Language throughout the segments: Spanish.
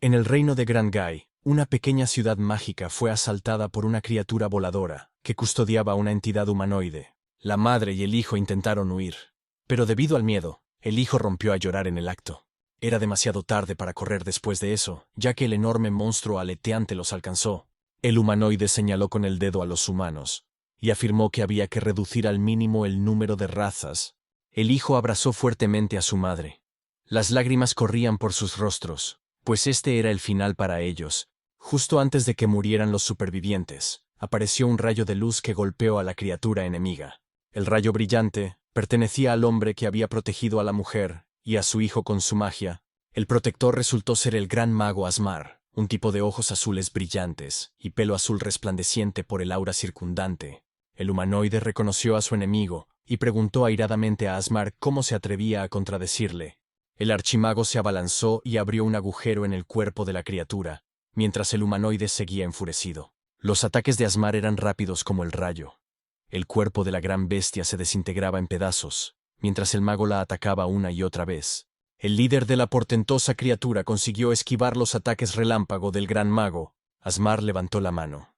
En el reino de Grand Gai, una pequeña ciudad mágica fue asaltada por una criatura voladora que custodiaba a una entidad humanoide. La madre y el hijo intentaron huir, pero debido al miedo, el hijo rompió a llorar en el acto. Era demasiado tarde para correr después de eso, ya que el enorme monstruo aleteante los alcanzó. El humanoide señaló con el dedo a los humanos y afirmó que había que reducir al mínimo el número de razas. El hijo abrazó fuertemente a su madre. Las lágrimas corrían por sus rostros, pues este era el final para ellos. Justo antes de que murieran los supervivientes, apareció un rayo de luz que golpeó a la criatura enemiga. El rayo brillante pertenecía al hombre que había protegido a la mujer y a su hijo con su magia. El protector resultó ser el gran mago Asmar, un tipo de ojos azules brillantes y pelo azul resplandeciente por el aura circundante. El humanoide reconoció a su enemigo y preguntó airadamente a Asmar cómo se atrevía a contradecirle. El archimago se abalanzó y abrió un agujero en el cuerpo de la criatura, mientras el humanoide seguía enfurecido. Los ataques de Asmar eran rápidos como el rayo. El cuerpo de la gran bestia se desintegraba en pedazos, mientras el mago la atacaba una y otra vez. El líder de la portentosa criatura consiguió esquivar los ataques relámpago del gran mago. Asmar levantó la mano.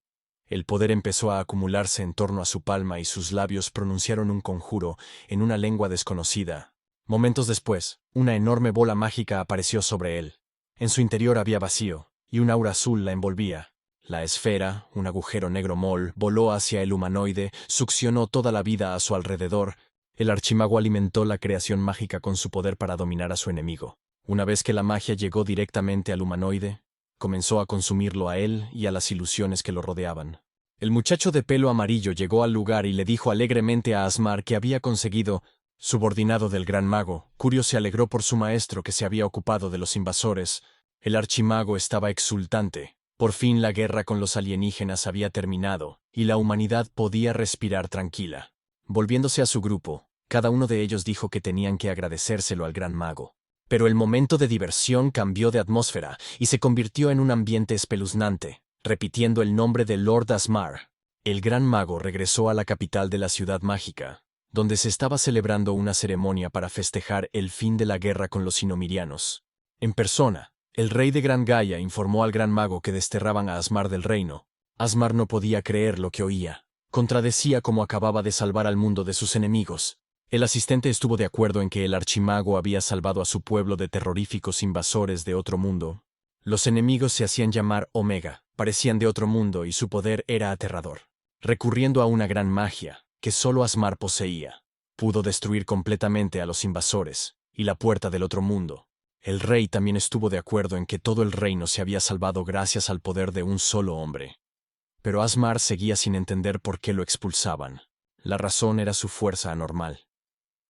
El poder empezó a acumularse en torno a su palma y sus labios pronunciaron un conjuro en una lengua desconocida. Momentos después, una enorme bola mágica apareció sobre él. En su interior había vacío, y un aura azul la envolvía. La esfera, un agujero negro mol, voló hacia el humanoide, succionó toda la vida a su alrededor. El archimago alimentó la creación mágica con su poder para dominar a su enemigo. Una vez que la magia llegó directamente al humanoide, comenzó a consumirlo a él y a las ilusiones que lo rodeaban. El muchacho de pelo amarillo llegó al lugar y le dijo alegremente a Asmar que había conseguido. Subordinado del gran mago, Curio se alegró por su maestro que se había ocupado de los invasores. El archimago estaba exultante. Por fin la guerra con los alienígenas había terminado, y la humanidad podía respirar tranquila. Volviéndose a su grupo, cada uno de ellos dijo que tenían que agradecérselo al gran mago. Pero el momento de diversión cambió de atmósfera y se convirtió en un ambiente espeluznante, repitiendo el nombre de Lord Asmar. El gran mago regresó a la capital de la ciudad mágica, donde se estaba celebrando una ceremonia para festejar el fin de la guerra con los inomirianos. En persona, el rey de Gran Gaia informó al gran mago que desterraban a Asmar del reino. Asmar no podía creer lo que oía. Contradecía cómo acababa de salvar al mundo de sus enemigos. El asistente estuvo de acuerdo en que el archimago había salvado a su pueblo de terroríficos invasores de otro mundo. Los enemigos se hacían llamar Omega, parecían de otro mundo y su poder era aterrador. Recurriendo a una gran magia que solo Asmar poseía, pudo destruir completamente a los invasores y la puerta del otro mundo. El rey también estuvo de acuerdo en que todo el reino se había salvado gracias al poder de un solo hombre. Pero Asmar seguía sin entender por qué lo expulsaban. La razón era su fuerza anormal.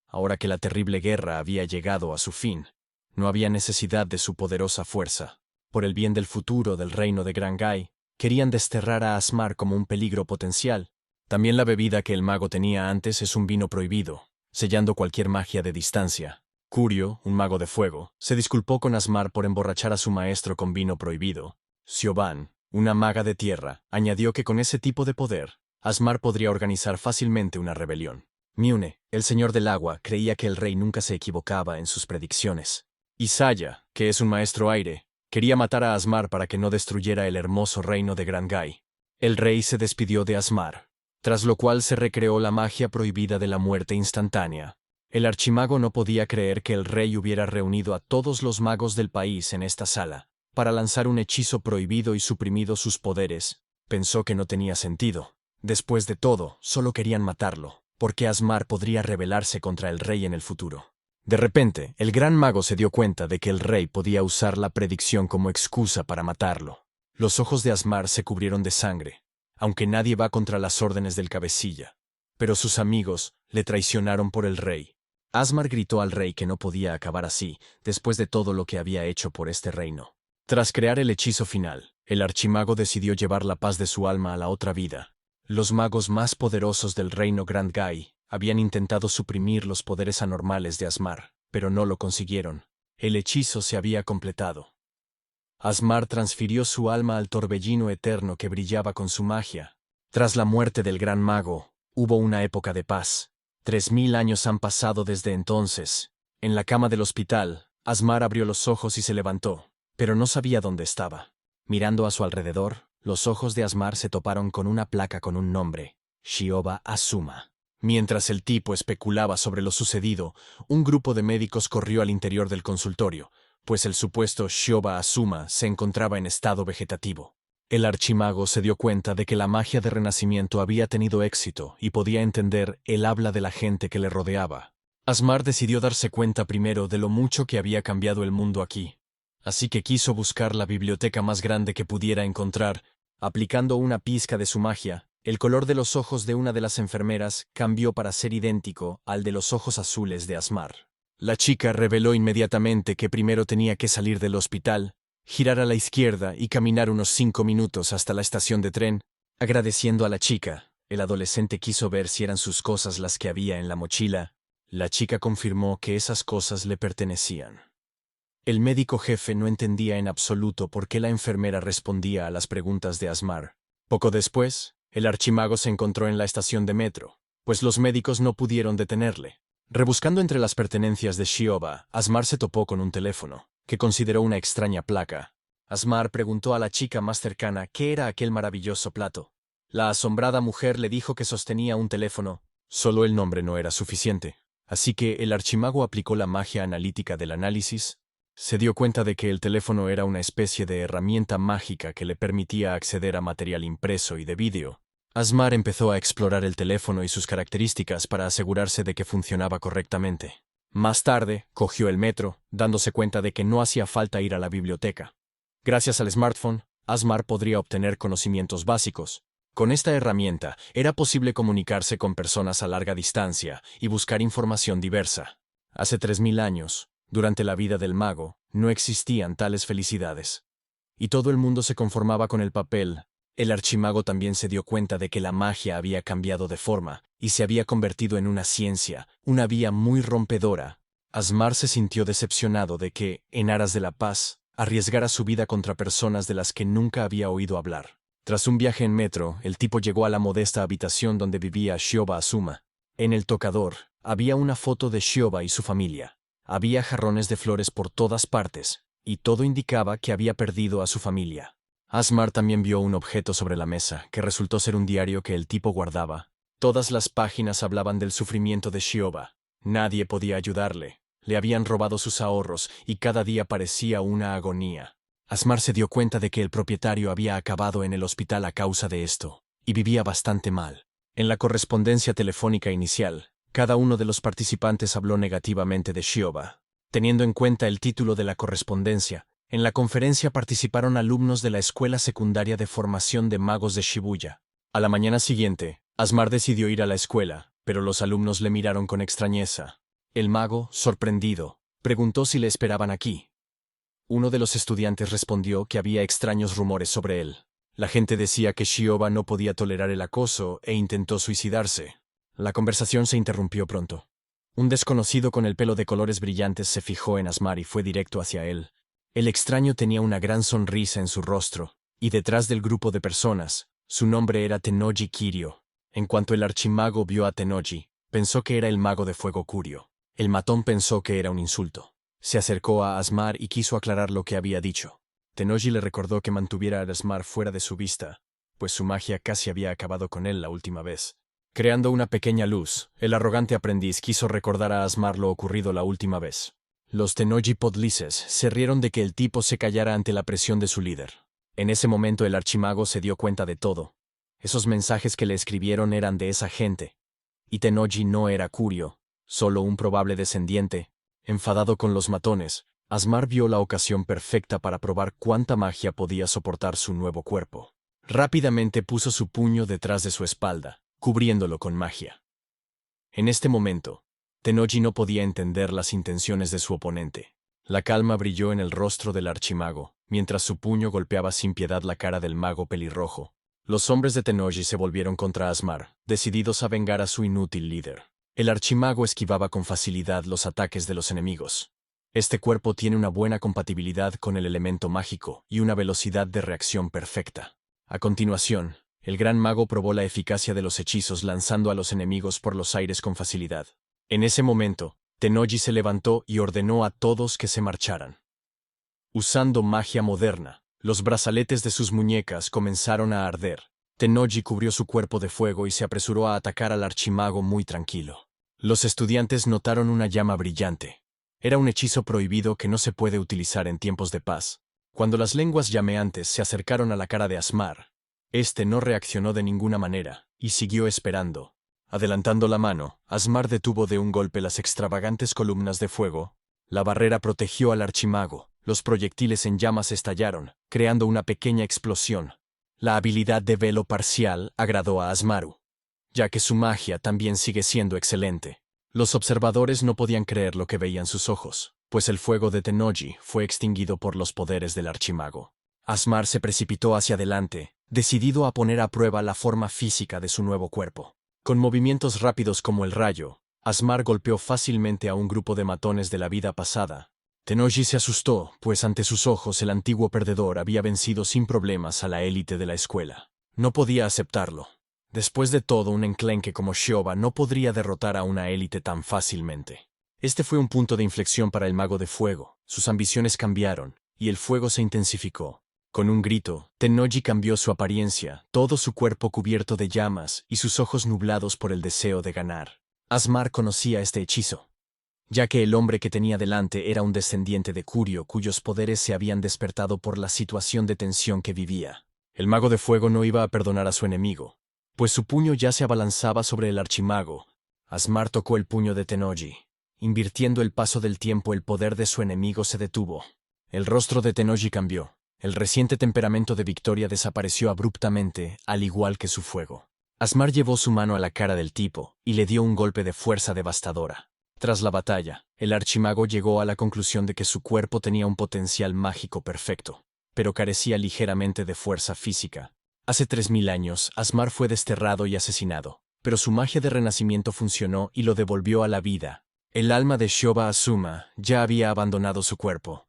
Ahora que la terrible guerra había llegado a su fin, no había necesidad de su poderosa fuerza. Por el bien del futuro del reino de Grand Gai, querían desterrar a Asmar como un peligro potencial. También la bebida que el mago tenía antes es un vino prohibido, sellando cualquier magia de distancia. Curio, un mago de fuego, se disculpó con Asmar por emborrachar a su maestro con vino prohibido. Siobhan, una maga de tierra, añadió que con ese tipo de poder, Asmar podría organizar fácilmente una rebelión. Miune, el señor del agua, creía que el rey nunca se equivocaba en sus predicciones. Isaya, que es un maestro aire, quería matar a Asmar para que no destruyera el hermoso reino de Grand Gai. El rey se despidió de Asmar, tras lo cual se recreó la magia prohibida de la muerte instantánea. El archimago no podía creer que el rey hubiera reunido a todos los magos del país en esta sala, para lanzar un hechizo prohibido y suprimido sus poderes. Pensó que no tenía sentido. Después de todo, solo querían matarlo, porque Asmar podría rebelarse contra el rey en el futuro. De repente, el gran mago se dio cuenta de que el rey podía usar la predicción como excusa para matarlo. Los ojos de Asmar se cubrieron de sangre, aunque nadie va contra las órdenes del cabecilla. Pero sus amigos le traicionaron por el rey. Asmar gritó al rey que no podía acabar así, después de todo lo que había hecho por este reino. Tras crear el hechizo final, el archimago decidió llevar la paz de su alma a la otra vida. Los magos más poderosos del reino Grand Gai habían intentado suprimir los poderes anormales de Asmar, pero no lo consiguieron. El hechizo se había completado. Asmar transfirió su alma al torbellino eterno que brillaba con su magia. Tras la muerte del gran mago, hubo una época de paz. 3000 años han pasado desde entonces. En la cama del hospital, Asmar abrió los ojos y se levantó. pero no sabía dónde estaba. Mirando a su alrededor, los ojos de Asmar se toparon con una placa con un nombre, Shioba Azuma. Mientras el tipo especulaba sobre lo sucedido, un grupo de médicos corrió al interior del consultorio, pues el supuesto Shioba Azuma se encontraba en estado vegetativo. El archimago se dio cuenta de que la magia de renacimiento había tenido éxito y podía entender el habla de la gente que le rodeaba. Asmar decidió darse cuenta primero de lo mucho que había cambiado el mundo aquí. Así que quiso buscar la biblioteca más grande que pudiera encontrar. Aplicando una pizca de su magia, el color de los ojos de una de las enfermeras cambió para ser idéntico al de los ojos azules de Asmar. La chica reveló inmediatamente que primero tenía que salir del hospital, girar a la izquierda y caminar unos 5 minutos hasta la estación de tren. Agradeciendo a la chica, el adolescente quiso ver si eran sus cosas las que había en la mochila. La chica confirmó que esas cosas le pertenecían. El médico jefe no entendía en absoluto por qué la enfermera respondía a las preguntas de Asmar. Poco después, el archimago se encontró en la estación de metro, pues los médicos no pudieron detenerle. Rebuscando entre las pertenencias de Shioba, Asmar se topó con un teléfono, que consideró una extraña placa. Asmar preguntó a la chica más cercana qué era aquel maravilloso plato. La asombrada mujer le dijo que sostenía un teléfono. Solo el nombre no era suficiente, así que el archimago aplicó la magia analítica del análisis. Se dio cuenta de que el teléfono era una especie de herramienta mágica que le permitía acceder a material impreso y de vídeo. Asmar empezó a explorar el teléfono y sus características para asegurarse de que funcionaba correctamente. Más tarde, cogió el metro, dándose cuenta de que no hacía falta ir a la biblioteca. Gracias al smartphone, Asmar podría obtener conocimientos básicos. Con esta herramienta, era posible comunicarse con personas a larga distancia y buscar información diversa. Hace 3000 años, durante la vida del mago, no existían tales felicidades. Y todo el mundo se conformaba con el papel. El archimago también se dio cuenta de que la magia había cambiado de forma y se había convertido en una ciencia, una vía muy rompedora. Asmar se sintió decepcionado de que, en aras de la paz, arriesgara su vida contra personas de las que nunca había oído hablar. Tras un viaje en metro, el tipo llegó a la modesta habitación donde vivía Shioba Azuma. En el tocador, había una foto de Shioba y su familia. Había jarrones de flores por todas partes, y todo indicaba que había perdido a su familia. Asmar también vio un objeto sobre la mesa, que resultó ser un diario que el tipo guardaba. Todas las páginas hablaban del sufrimiento de Shioba. Nadie podía ayudarle. Le habían robado sus ahorros, y cada día parecía una agonía. Asmar se dio cuenta de que el propietario había acabado en el hospital a causa de esto, y vivía bastante mal. En la correspondencia telefónica inicial, cada uno de los participantes habló negativamente de Shioba. Teniendo en cuenta el título de la correspondencia, en la conferencia participaron alumnos de la Escuela Secundaria de Formación de Magos de Shibuya. A la mañana siguiente, Asmar decidió ir a la escuela, pero los alumnos le miraron con extrañeza. El mago, sorprendido, preguntó si le esperaban aquí. Uno de los estudiantes respondió que había extraños rumores sobre él. La gente decía que Shioba no podía tolerar el acoso e intentó suicidarse. La conversación se interrumpió pronto. Un desconocido con el pelo de colores brillantes se fijó en Asmar y fue directo hacia él. El extraño tenía una gran sonrisa en su rostro, y detrás del grupo de personas, su nombre era Tennoji Kiryu. En cuanto el archimago vio a Tennoji, pensó que era el mago de fuego Kurio. El matón pensó que era un insulto. Se acercó a Asmar y quiso aclarar lo que había dicho. Tennoji le recordó que mantuviera a Asmar fuera de su vista, pues su magia casi había acabado con él la última vez. Creando una pequeña luz, el arrogante aprendiz quiso recordar a Asmar lo ocurrido la última vez. Los Tennoji Podlices se rieron de que el tipo se callara ante la presión de su líder. En ese momento el archimago se dio cuenta de todo. Esos mensajes que le escribieron eran de esa gente. Y Tennoji no era Kurio, solo un probable descendiente. Enfadado con los matones, Asmar vio la ocasión perfecta para probar cuánta magia podía soportar su nuevo cuerpo. Rápidamente puso su puño detrás de su espalda, cubriéndolo con magia. En este momento, Tennoji no podía entender las intenciones de su oponente. La calma brilló en el rostro del archimago, mientras su puño golpeaba sin piedad la cara del mago pelirrojo. Los hombres de Tennoji se volvieron contra Asmar, decididos a vengar a su inútil líder. El archimago esquivaba con facilidad los ataques de los enemigos. Este cuerpo tiene una buena compatibilidad con el elemento mágico y una velocidad de reacción perfecta. A continuación, el gran mago probó la eficacia de los hechizos lanzando a los enemigos por los aires con facilidad. En ese momento, Tennoji se levantó y ordenó a todos que se marcharan. Usando magia moderna, los brazaletes de sus muñecas comenzaron a arder. Tennoji cubrió su cuerpo de fuego y se apresuró a atacar al archimago muy tranquilo. Los estudiantes notaron una llama brillante. Era un hechizo prohibido que no se puede utilizar en tiempos de paz. Cuando las lenguas llameantes se acercaron a la cara de Asmar, este no reaccionó de ninguna manera, y siguió esperando. Adelantando la mano, Asmar detuvo de un golpe las extravagantes columnas de fuego. La barrera protegió al archimago. Los proyectiles en llamas estallaron, creando una pequeña explosión. La habilidad de velo parcial agradó a Asmaru, ya que su magia también sigue siendo excelente. Los observadores no podían creer lo que veían sus ojos, pues el fuego de Tennoji fue extinguido por los poderes del archimago. Asmar se precipitó hacia adelante, decidido a poner a prueba la forma física de su nuevo cuerpo. Con movimientos rápidos como el rayo, Asmar golpeó fácilmente a un grupo de matones de la vida pasada. Tennoji se asustó, pues ante sus ojos el antiguo perdedor había vencido sin problemas a la élite de la escuela. No podía aceptarlo. Después de todo, un enclenque como Shoba no podría derrotar a una élite tan fácilmente. Este fue un punto de inflexión para el mago de fuego. Sus ambiciones cambiaron, y el fuego se intensificó. Con un grito, Tennoji cambió su apariencia, todo su cuerpo cubierto de llamas y sus ojos nublados por el deseo de ganar. Asmar conocía este hechizo, ya que el hombre que tenía delante era un descendiente de Kurio cuyos poderes se habían despertado por la situación de tensión que vivía. El mago de fuego no iba a perdonar a su enemigo, pues su puño ya se abalanzaba sobre el archimago. Asmar tocó el puño de Tennoji. Invirtiendo el paso del tiempo, el poder de su enemigo se detuvo. El rostro de Tennoji cambió. El reciente temperamento de victoria desapareció abruptamente, al igual que su fuego. Asmar llevó su mano a la cara del tipo y le dio un golpe de fuerza devastadora. Tras la batalla, el archimago llegó a la conclusión de que su cuerpo tenía un potencial mágico perfecto, pero carecía ligeramente de fuerza física. Hace 3000 años, Asmar fue desterrado y asesinado, pero su magia de renacimiento funcionó y lo devolvió a la vida. El alma de Shoba Azuma ya había abandonado su cuerpo,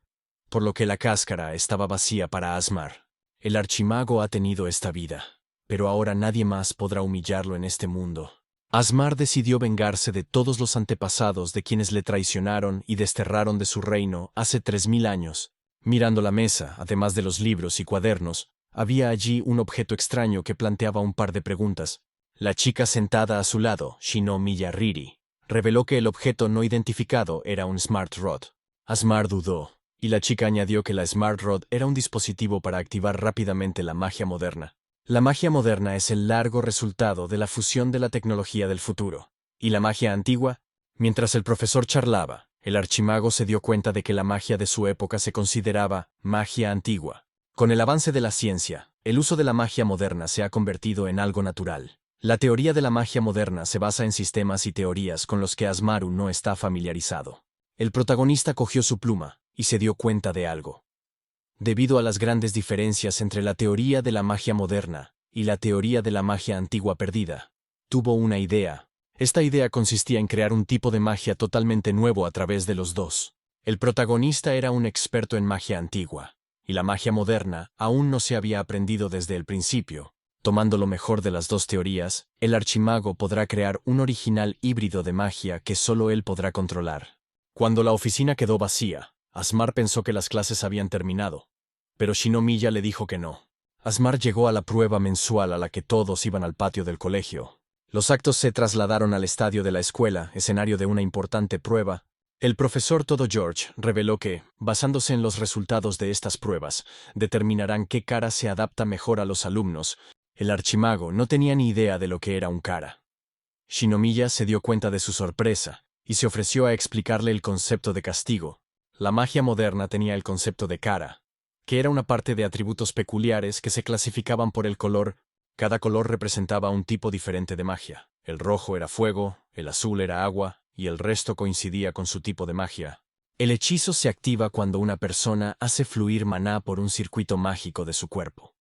por lo que la cáscara estaba vacía para Asmar. El archimago ha tenido esta vida, pero ahora nadie más podrá humillarlo en este mundo. Asmar decidió vengarse de todos los antepasados de quienes le traicionaron y desterraron de su reino hace 3000 años. Mirando la mesa, además de los libros y cuadernos, había allí un objeto extraño que planteaba un par de preguntas. La chica sentada a su lado, Shino Miyariri, reveló que el objeto no identificado era un Smart Rod. Asmar dudó, y la chica añadió que la Smart Rod era un dispositivo para activar rápidamente la magia moderna. La magia moderna es el largo resultado de la fusión de la tecnología del futuro. ¿Y la magia antigua? Mientras el profesor charlaba, el archimago se dio cuenta de que la magia de su época se consideraba magia antigua. Con el avance de la ciencia, el uso de la magia moderna se ha convertido en algo natural. La teoría de la magia moderna se basa en sistemas y teorías con los que Asmaru no está familiarizado. El protagonista cogió su pluma y se dio cuenta de algo. Debido a las grandes diferencias entre la teoría de la magia moderna y la teoría de la magia antigua perdida, tuvo una idea. Esta idea consistía en crear un tipo de magia totalmente nuevo a través de los dos. El protagonista era un experto en magia antigua, y la magia moderna aún no se había aprendido desde el principio. Tomando lo mejor de las dos teorías, el archimago podrá crear un original híbrido de magia que solo él podrá controlar. Cuando la oficina quedó vacía, Asmar pensó que las clases habían terminado, pero Shinomiya le dijo que no. Asmar llegó a la prueba mensual a la que todos iban al patio del colegio. Los actos se trasladaron al estadio de la escuela, escenario de una importante prueba. El profesor Todo George reveló que, basándose en los resultados de estas pruebas, determinarán qué cara se adapta mejor a los alumnos. El archimago no tenía ni idea de lo que era un cara. Shinomiya se dio cuenta de su sorpresa y se ofreció a explicarle el concepto de castigo. La magia moderna tenía el concepto de cara, que era una parte de atributos peculiares que se clasificaban por el color. Cada color representaba un tipo diferente de magia. El rojo era fuego, el azul era agua, y el resto coincidía con su tipo de magia. El hechizo se activa cuando una persona hace fluir maná por un circuito mágico de su cuerpo.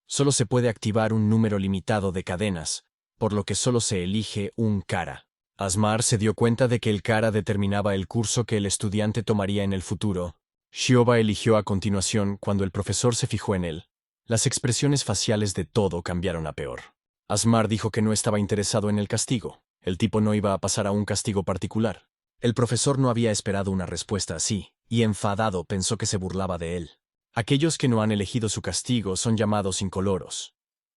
Solo se puede activar un número limitado de cadenas, por lo que solo se elige un cara. Asmar se dio cuenta de que el cara determinaba el curso que el estudiante tomaría en el futuro. Shoba eligió a continuación cuando el profesor se fijó en él. Las expresiones faciales de todo cambiaron a peor. Asmar dijo que no estaba interesado en el castigo. El tipo no iba a pasar a un castigo particular. El profesor no había esperado una respuesta así, y enfadado pensó que se burlaba de él. Aquellos que no han elegido su castigo son llamados incoloros.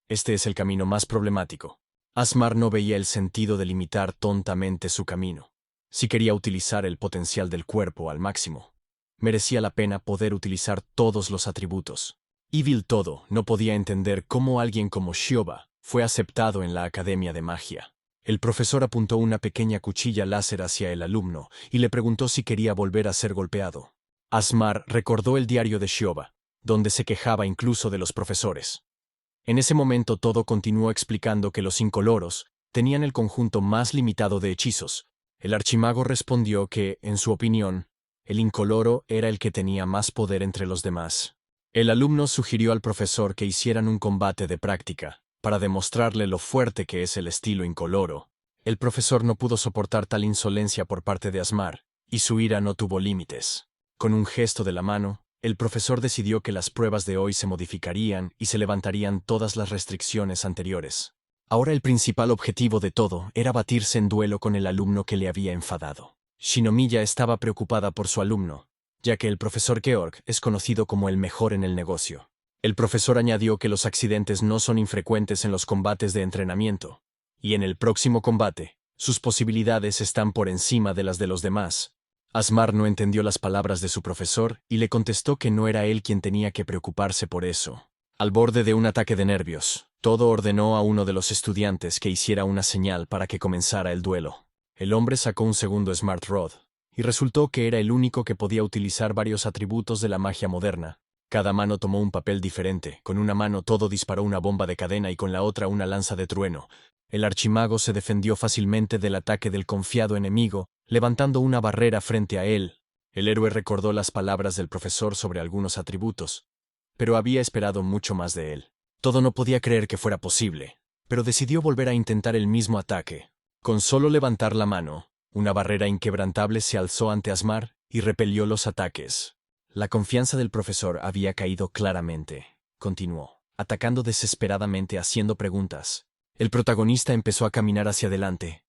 Este es el camino más problemático. Asmar no veía el sentido de limitar tontamente su camino. Si quería utilizar el potencial del cuerpo al máximo, merecía la pena poder utilizar todos los atributos. Evil Todo no podía entender cómo alguien como Shioba fue aceptado en la Academia de Magia. El profesor apuntó una pequeña cuchilla láser hacia el alumno y le preguntó si quería volver a ser golpeado. Asmar recordó el diario de Shioba, donde se quejaba incluso de los profesores. En ese momento Todo continuó explicando que los incoloros tenían el conjunto más limitado de hechizos. El archimago respondió que, en su opinión, el incoloro era el que tenía más poder entre los demás. El alumno sugirió al profesor que hicieran un combate de práctica, para demostrarle lo fuerte que es el estilo incoloro. El profesor no pudo soportar tal insolencia por parte de Asmar, y su ira no tuvo límites. Con un gesto de la mano, el profesor decidió que las pruebas de hoy se modificarían y se levantarían todas las restricciones anteriores. Ahora el principal objetivo de Todo era batirse en duelo con el alumno que le había enfadado. Shinomiya estaba preocupada por su alumno, ya que el profesor Georg es conocido como el mejor en el negocio. El profesor añadió que los accidentes no son infrecuentes en los combates de entrenamiento, y en el próximo combate, sus posibilidades están por encima de las de los demás. Asmar no entendió las palabras de su profesor y le contestó que no era él quien tenía que preocuparse por eso. Al borde de un ataque de nervios, Todo ordenó a uno de los estudiantes que hiciera una señal para que comenzara el duelo. El hombre sacó un segundo Smart Rod, y resultó que era el único que podía utilizar varios atributos de la magia moderna. Cada mano tomó un papel diferente. Con una mano Todo disparó una bomba de cadena y con la otra una lanza de trueno. El archimago se defendió fácilmente del ataque del confiado enemigo, levantando una barrera frente a él. El héroe recordó las palabras del profesor sobre algunos atributos, pero había esperado mucho más de él. Todo no podía creer que fuera posible, pero decidió volver a intentar el mismo ataque. Con solo levantar la mano, una barrera inquebrantable se alzó ante Asmar y repelió los ataques. La confianza del profesor había caído claramente. Continuó, atacando desesperadamente, haciendo preguntas. El protagonista empezó a caminar hacia adelante,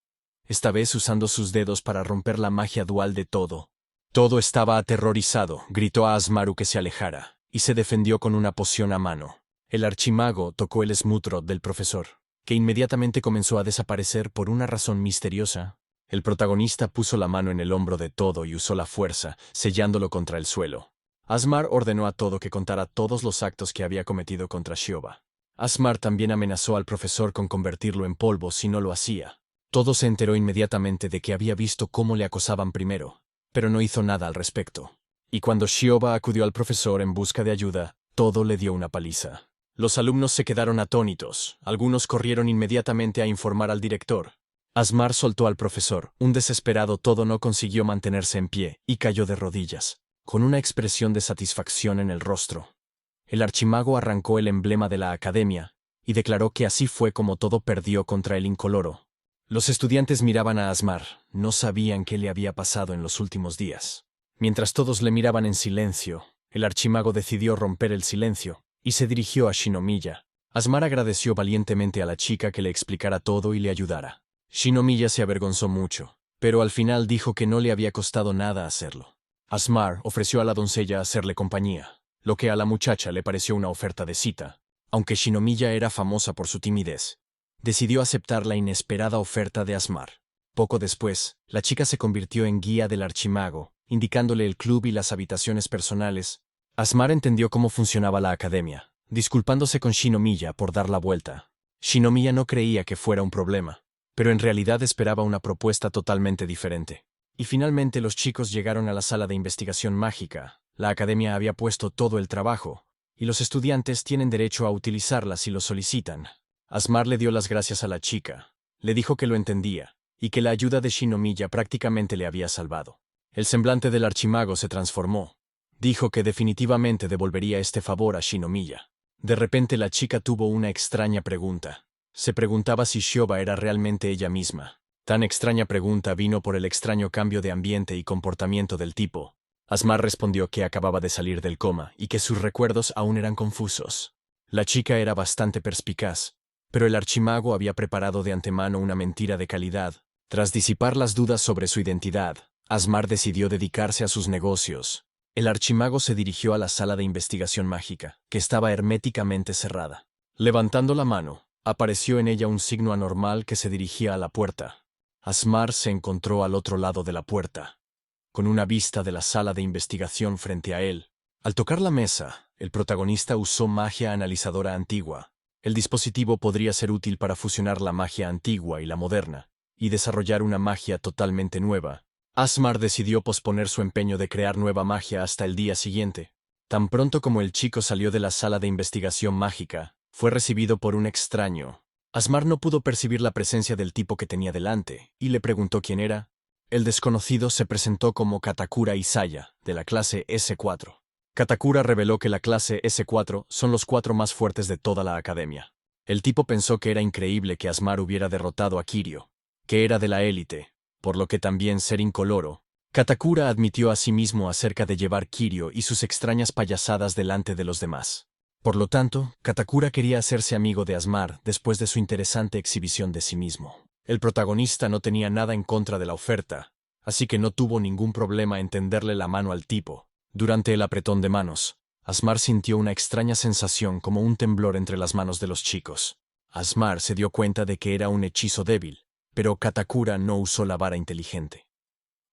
esta vez usando sus dedos para romper la magia dual de Todo. Todo estaba aterrorizado, gritó a Asmaru que se alejara, y se defendió con una poción a mano. El archimago tocó el Smooth Rod del profesor, que inmediatamente comenzó a desaparecer por una razón misteriosa. El protagonista puso la mano en el hombro de Todo y usó la fuerza, sellándolo contra el suelo. Asmar ordenó a Todo que contara todos los actos que había cometido contra Shioba. Asmar también amenazó al profesor con convertirlo en polvo si no lo hacía. Todo se enteró inmediatamente de que había visto cómo le acosaban primero, pero no hizo nada al respecto. Y cuando Shioba acudió al profesor en busca de ayuda, Todo le dio una paliza. Los alumnos se quedaron atónitos, algunos corrieron inmediatamente a informar al director. Asmar soltó al profesor. Un desesperado Todo no consiguió mantenerse en pie y cayó de rodillas, con una expresión de satisfacción en el rostro. El archimago arrancó el emblema de la academia y declaró que así fue como Todo perdió contra el incoloro. Los estudiantes miraban a Asmar, no sabían qué le había pasado en los últimos días. Mientras todos le miraban en silencio, el archimago decidió romper el silencio y se dirigió a Shinomiya. Asmar agradeció valientemente a la chica que le explicara todo y le ayudara. Shinomiya se avergonzó mucho, pero al final dijo que no le había costado nada hacerlo. Asmar ofreció a la doncella hacerle compañía, lo que a la muchacha le pareció una oferta de cita. Aunque Shinomiya era famosa por su timidez, decidió aceptar la inesperada oferta de Asmar. Poco después, la chica se convirtió en guía del archimago, indicándole el club y las habitaciones personales. Asmar entendió cómo funcionaba la academia, disculpándose con Shinomiya por dar la vuelta. Shinomiya no creía que fuera un problema, pero en realidad esperaba una propuesta totalmente diferente. Y finalmente los chicos llegaron a la sala de investigación mágica. La academia había puesto todo el trabajo, y los estudiantes tienen derecho a utilizarla si lo solicitan. Asmar le dio las gracias a la chica, le dijo que lo entendía, y que la ayuda de Shinomiya prácticamente le había salvado. El semblante del archimago se transformó. Dijo que definitivamente devolvería este favor a Shinomiya. De repente la chica tuvo una extraña pregunta. Se preguntaba si Shioba era realmente ella misma. Tan extraña pregunta vino por el extraño cambio de ambiente y comportamiento del tipo. Asmar respondió que acababa de salir del coma y que sus recuerdos aún eran confusos. La chica era bastante perspicaz, pero el archimago había preparado de antemano una mentira de calidad. Tras disipar las dudas sobre su identidad, Asmar decidió dedicarse a sus negocios. El archimago se dirigió a la sala de investigación mágica, que estaba herméticamente cerrada. Levantando la mano, apareció en ella un signo anormal que se dirigía a la puerta. Asmar se encontró al otro lado de la puerta, con una vista de la sala de investigación frente a él. Al tocar la mesa, el protagonista usó magia analizadora antigua. El dispositivo podría ser útil para fusionar la magia antigua y la moderna, y desarrollar una magia totalmente nueva. Asmar decidió posponer su empeño de crear nueva magia hasta el día siguiente. Tan pronto como el chico salió de la sala de investigación mágica, fue recibido por un extraño. Asmar no pudo percibir la presencia del tipo que tenía delante, y le preguntó quién era. El desconocido se presentó como Katakura Isaya, de la clase S4. Katakura reveló que la clase S4 son los 4 más fuertes de toda la academia. El tipo pensó que era increíble que Asmar hubiera derrotado a Kirio, que era de la élite, por lo que también ser incoloro. Katakura admitió a sí mismo acerca de llevar Kirio y sus extrañas payasadas delante de los demás. Por lo tanto, Katakura quería hacerse amigo de Asmar después de su interesante exhibición de sí mismo. El protagonista no tenía nada en contra de la oferta, así que no tuvo ningún problema en tenderle la mano al tipo. Durante el apretón de manos, Asmar sintió una extraña sensación como un temblor entre las manos de los chicos. Asmar se dio cuenta de que era un hechizo débil, pero Katakura no usó la vara inteligente.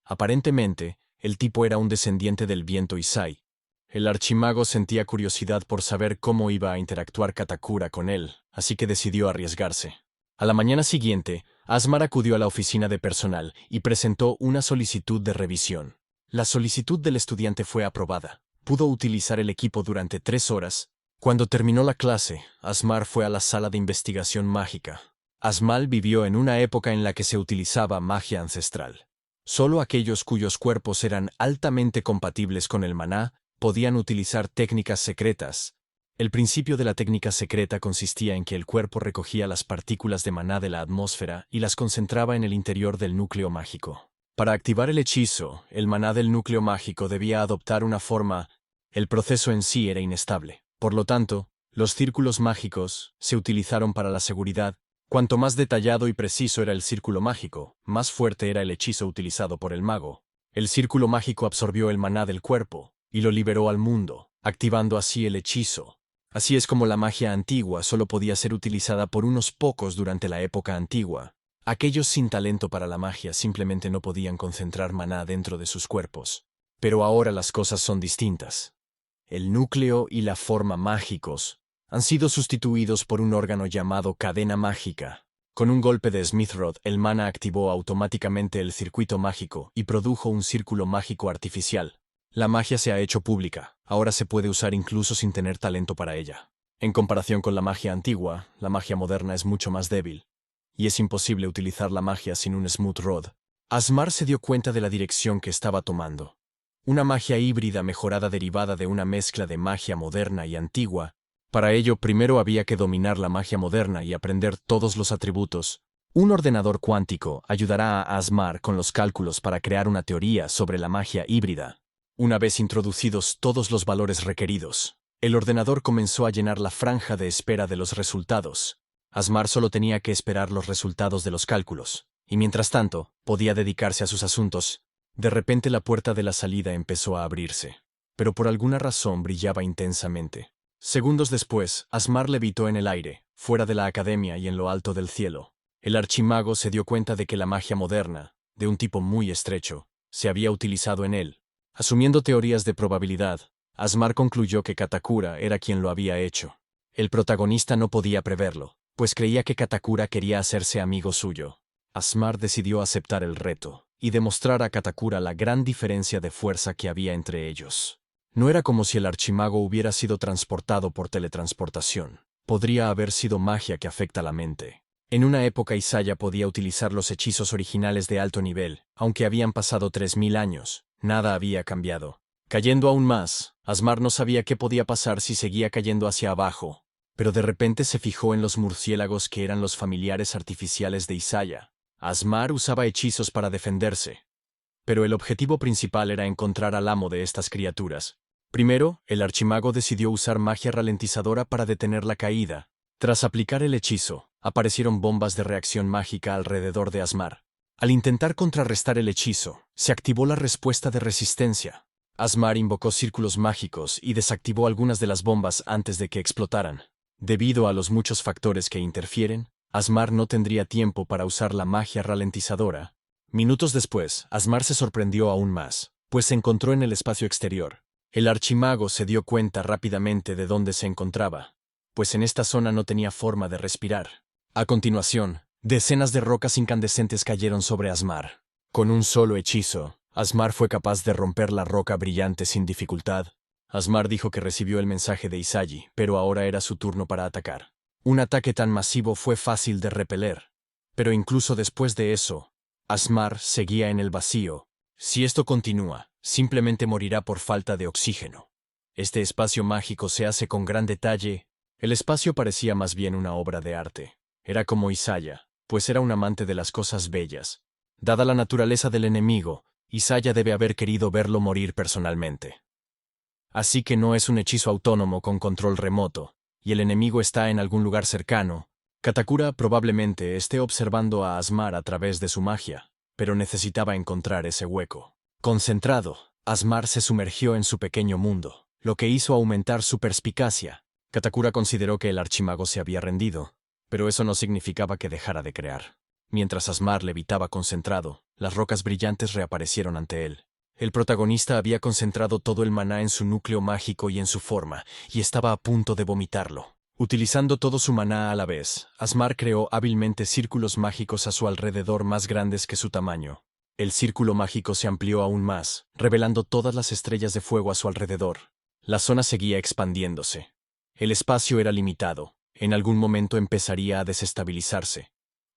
Aparentemente, el tipo era un descendiente del viento Isai. El archimago sentía curiosidad por saber cómo iba a interactuar Katakura con él, así que decidió arriesgarse. A la mañana siguiente, Asmar acudió a la oficina de personal y presentó una solicitud de revisión. La solicitud del estudiante fue aprobada. Pudo utilizar el equipo durante 3 horas. Cuando terminó la clase, Asmar fue a la sala de investigación mágica. Asmar vivió en una época en la que se utilizaba magia ancestral. Solo aquellos cuyos cuerpos eran altamente compatibles con el maná podían utilizar técnicas secretas. El principio de la técnica secreta consistía en que el cuerpo recogía las partículas de maná de la atmósfera y las concentraba en el interior del núcleo mágico. Para activar el hechizo, el maná del núcleo mágico debía adoptar una forma. El proceso en sí era inestable. Por lo tanto, los círculos mágicos se utilizaron para la seguridad. Cuanto más detallado y preciso era el círculo mágico, más fuerte era el hechizo utilizado por el mago. El círculo mágico absorbió el maná del cuerpo y lo liberó al mundo, activando así el hechizo. Así es como la magia antigua solo podía ser utilizada por unos pocos durante la época antigua. Aquellos sin talento para la magia simplemente no podían concentrar maná dentro de sus cuerpos. Pero ahora las cosas son distintas. El núcleo y la forma mágicos han sido sustituidos por un órgano llamado cadena mágica. Con un golpe de Smithrod, el mana activó automáticamente el circuito mágico y produjo un círculo mágico artificial. La magia se ha hecho pública, ahora se puede usar incluso sin tener talento para ella. En comparación con la magia antigua, la magia moderna es mucho más débil, y es imposible utilizar la magia sin un Smooth Rod. Asmar se dio cuenta de la dirección que estaba tomando. Una magia híbrida mejorada derivada de una mezcla de magia moderna y antigua. Para ello, primero había que dominar la magia moderna y aprender todos los atributos. Un ordenador cuántico ayudará a Asmar con los cálculos para crear una teoría sobre la magia híbrida. Una vez introducidos todos los valores requeridos, el ordenador comenzó a llenar la franja de espera de los resultados. Asmar solo tenía que esperar los resultados de los cálculos, y mientras tanto, podía dedicarse a sus asuntos. De repente la puerta de la salida empezó a abrirse, pero por alguna razón brillaba intensamente. Segundos después, Asmar levitó en el aire, fuera de la academia y en lo alto del cielo. El archimago se dio cuenta de que la magia moderna, de un tipo muy estrecho, se había utilizado en él. Asumiendo teorías de probabilidad, Asmar concluyó que Katakura era quien lo había hecho. El protagonista no podía preverlo, pues creía que Katakura quería hacerse amigo suyo. Asmar decidió aceptar el reto y demostrar a Katakura la gran diferencia de fuerza que había entre ellos. No era como si el archimago hubiera sido transportado por teletransportación. Podría haber sido magia que afecta la mente. En una época Isaya podía utilizar los hechizos originales de alto nivel, aunque habían pasado 3000 años. Nada había cambiado. Cayendo aún más, Asmar no sabía qué podía pasar si seguía cayendo hacia abajo, pero de repente se fijó en los murciélagos que eran los familiares artificiales de Isaya. Asmar usaba hechizos para defenderse, pero el objetivo principal era encontrar al amo de estas criaturas. Primero, el archimago decidió usar magia ralentizadora para detener la caída. Tras aplicar el hechizo, aparecieron bombas de reacción mágica alrededor de Asmar. Al intentar contrarrestar el hechizo, se activó la respuesta de resistencia. Asmar invocó círculos mágicos y desactivó algunas de las bombas antes de que explotaran. Debido a los muchos factores que interfieren, Asmar no tendría tiempo para usar la magia ralentizadora. Minutos después, Asmar se sorprendió aún más, pues se encontró en el espacio exterior. El archimago se dio cuenta rápidamente de dónde se encontraba, pues en esta zona no tenía forma de respirar. A continuación, decenas de rocas incandescentes cayeron sobre Asmar. Con un solo hechizo, Asmar fue capaz de romper la roca brillante sin dificultad. Asmar dijo que recibió el mensaje de Isagi, pero ahora era su turno para atacar. Un ataque tan masivo fue fácil de repeler. Pero incluso después de eso, Asmar seguía en el vacío. Si esto continúa, simplemente morirá por falta de oxígeno. Este espacio mágico se hace con gran detalle. El espacio parecía más bien una obra de arte. Era como Isaya, pues era un amante de las cosas bellas. Dada la naturaleza del enemigo, Isaya debe haber querido verlo morir personalmente. Así que no es un hechizo autónomo con control remoto, y el enemigo está en algún lugar cercano. Katakura probablemente esté observando a Asmar a través de su magia, pero necesitaba encontrar ese hueco. Concentrado, Asmar se sumergió en su pequeño mundo, lo que hizo aumentar su perspicacia. Katakura consideró que el archimago se había rendido, pero eso no significaba que dejara de crear. Mientras Asmar levitaba concentrado, las rocas brillantes reaparecieron ante él. El protagonista había concentrado todo el maná en su núcleo mágico y en su forma, y estaba a punto de vomitarlo. Utilizando todo su maná a la vez, Asmar creó hábilmente círculos mágicos a su alrededor más grandes que su tamaño. El círculo mágico se amplió aún más, revelando todas las estrellas de fuego a su alrededor. La zona seguía expandiéndose. El espacio era limitado. En algún momento empezaría a desestabilizarse.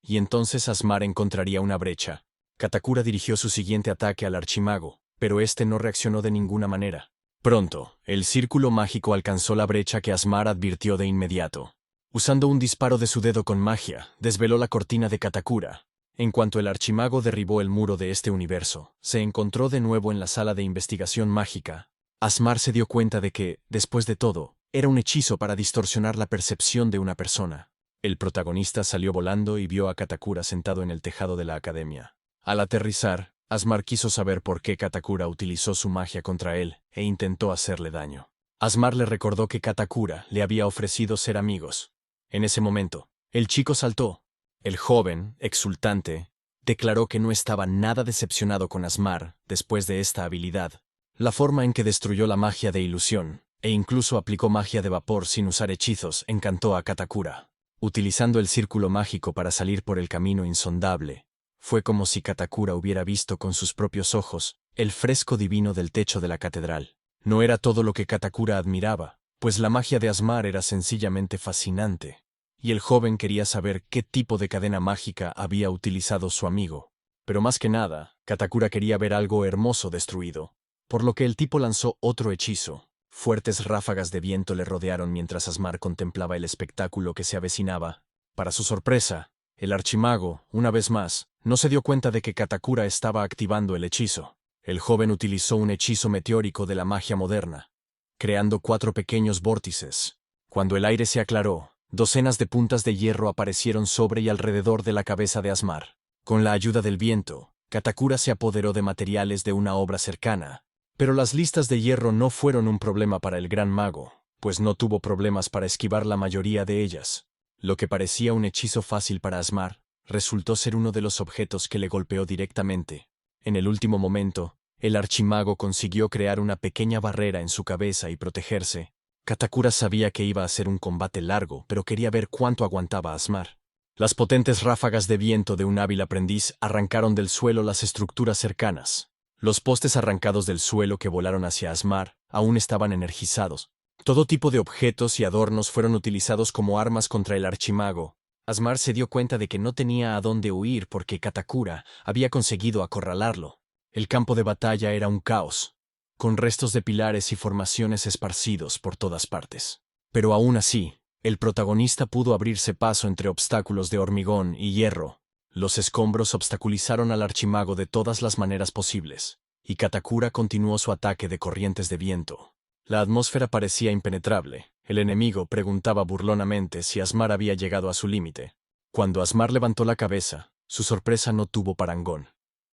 Y entonces Asmar encontraría una brecha. Katakura dirigió su siguiente ataque al archimago, pero este no reaccionó de ninguna manera. Pronto, el círculo mágico alcanzó la brecha que Asmar advirtió de inmediato. Usando un disparo de su dedo con magia, desveló la cortina de Katakura. En cuanto el archimago derribó el muro de este universo, se encontró de nuevo en la sala de investigación mágica. Asmar se dio cuenta de que, después de todo, era un hechizo para distorsionar la percepción de una persona. El protagonista salió volando y vio a Katakura sentado en el tejado de la academia. Al aterrizar, Asmar quiso saber por qué Katakura utilizó su magia contra él e intentó hacerle daño. Asmar le recordó que Katakura le había ofrecido ser amigos. En ese momento, el chico saltó. El joven, exultante, declaró que no estaba nada decepcionado con Asmar después de esta habilidad. La forma en que destruyó la magia de ilusión, e incluso aplicó magia de vapor sin usar hechizos, encantó a Katakura. Utilizando el círculo mágico para salir por el camino insondable, fue como si Katakura hubiera visto con sus propios ojos el fresco divino del techo de la catedral. No era todo lo que Katakura admiraba, pues la magia de Asmar era sencillamente fascinante, y el joven quería saber qué tipo de cadena mágica había utilizado su amigo. Pero más que nada, Katakura quería ver algo hermoso destruido, por lo que el tipo lanzó otro hechizo. Fuertes ráfagas de viento le rodearon mientras Asmar contemplaba el espectáculo que se avecinaba. Para su sorpresa, el archimago, una vez más, no se dio cuenta de que Katakura estaba activando el hechizo. El joven utilizó un hechizo meteórico de la magia moderna, creando 4 pequeños vórtices. Cuando el aire se aclaró, docenas de puntas de hierro aparecieron sobre y alrededor de la cabeza de Asmar. Con la ayuda del viento, Katakura se apoderó de materiales de una obra cercana. Pero las listas de hierro no fueron un problema para el gran mago, pues no tuvo problemas para esquivar la mayoría de ellas. Lo que parecía un hechizo fácil para Asmar, resultó ser uno de los objetos que le golpeó directamente. En el último momento, el archimago consiguió crear una pequeña barrera en su cabeza y protegerse. Katakura sabía que iba a ser un combate largo, pero quería ver cuánto aguantaba Asmar. Las potentes ráfagas de viento de un hábil aprendiz arrancaron del suelo las estructuras cercanas. Los postes arrancados del suelo que volaron hacia Asmar aún estaban energizados. Todo tipo de objetos y adornos fueron utilizados como armas contra el archimago. Asmar se dio cuenta de que no tenía a dónde huir porque Katakura había conseguido acorralarlo. El campo de batalla era un caos, con restos de pilares y formaciones esparcidos por todas partes. Pero aún así, el protagonista pudo abrirse paso entre obstáculos de hormigón y hierro. Los escombros obstaculizaron al archimago de todas las maneras posibles, y Katakura continuó su ataque de corrientes de viento. La atmósfera parecía impenetrable. El enemigo preguntaba burlonamente si Asmar había llegado a su límite. Cuando Asmar levantó la cabeza, su sorpresa no tuvo parangón,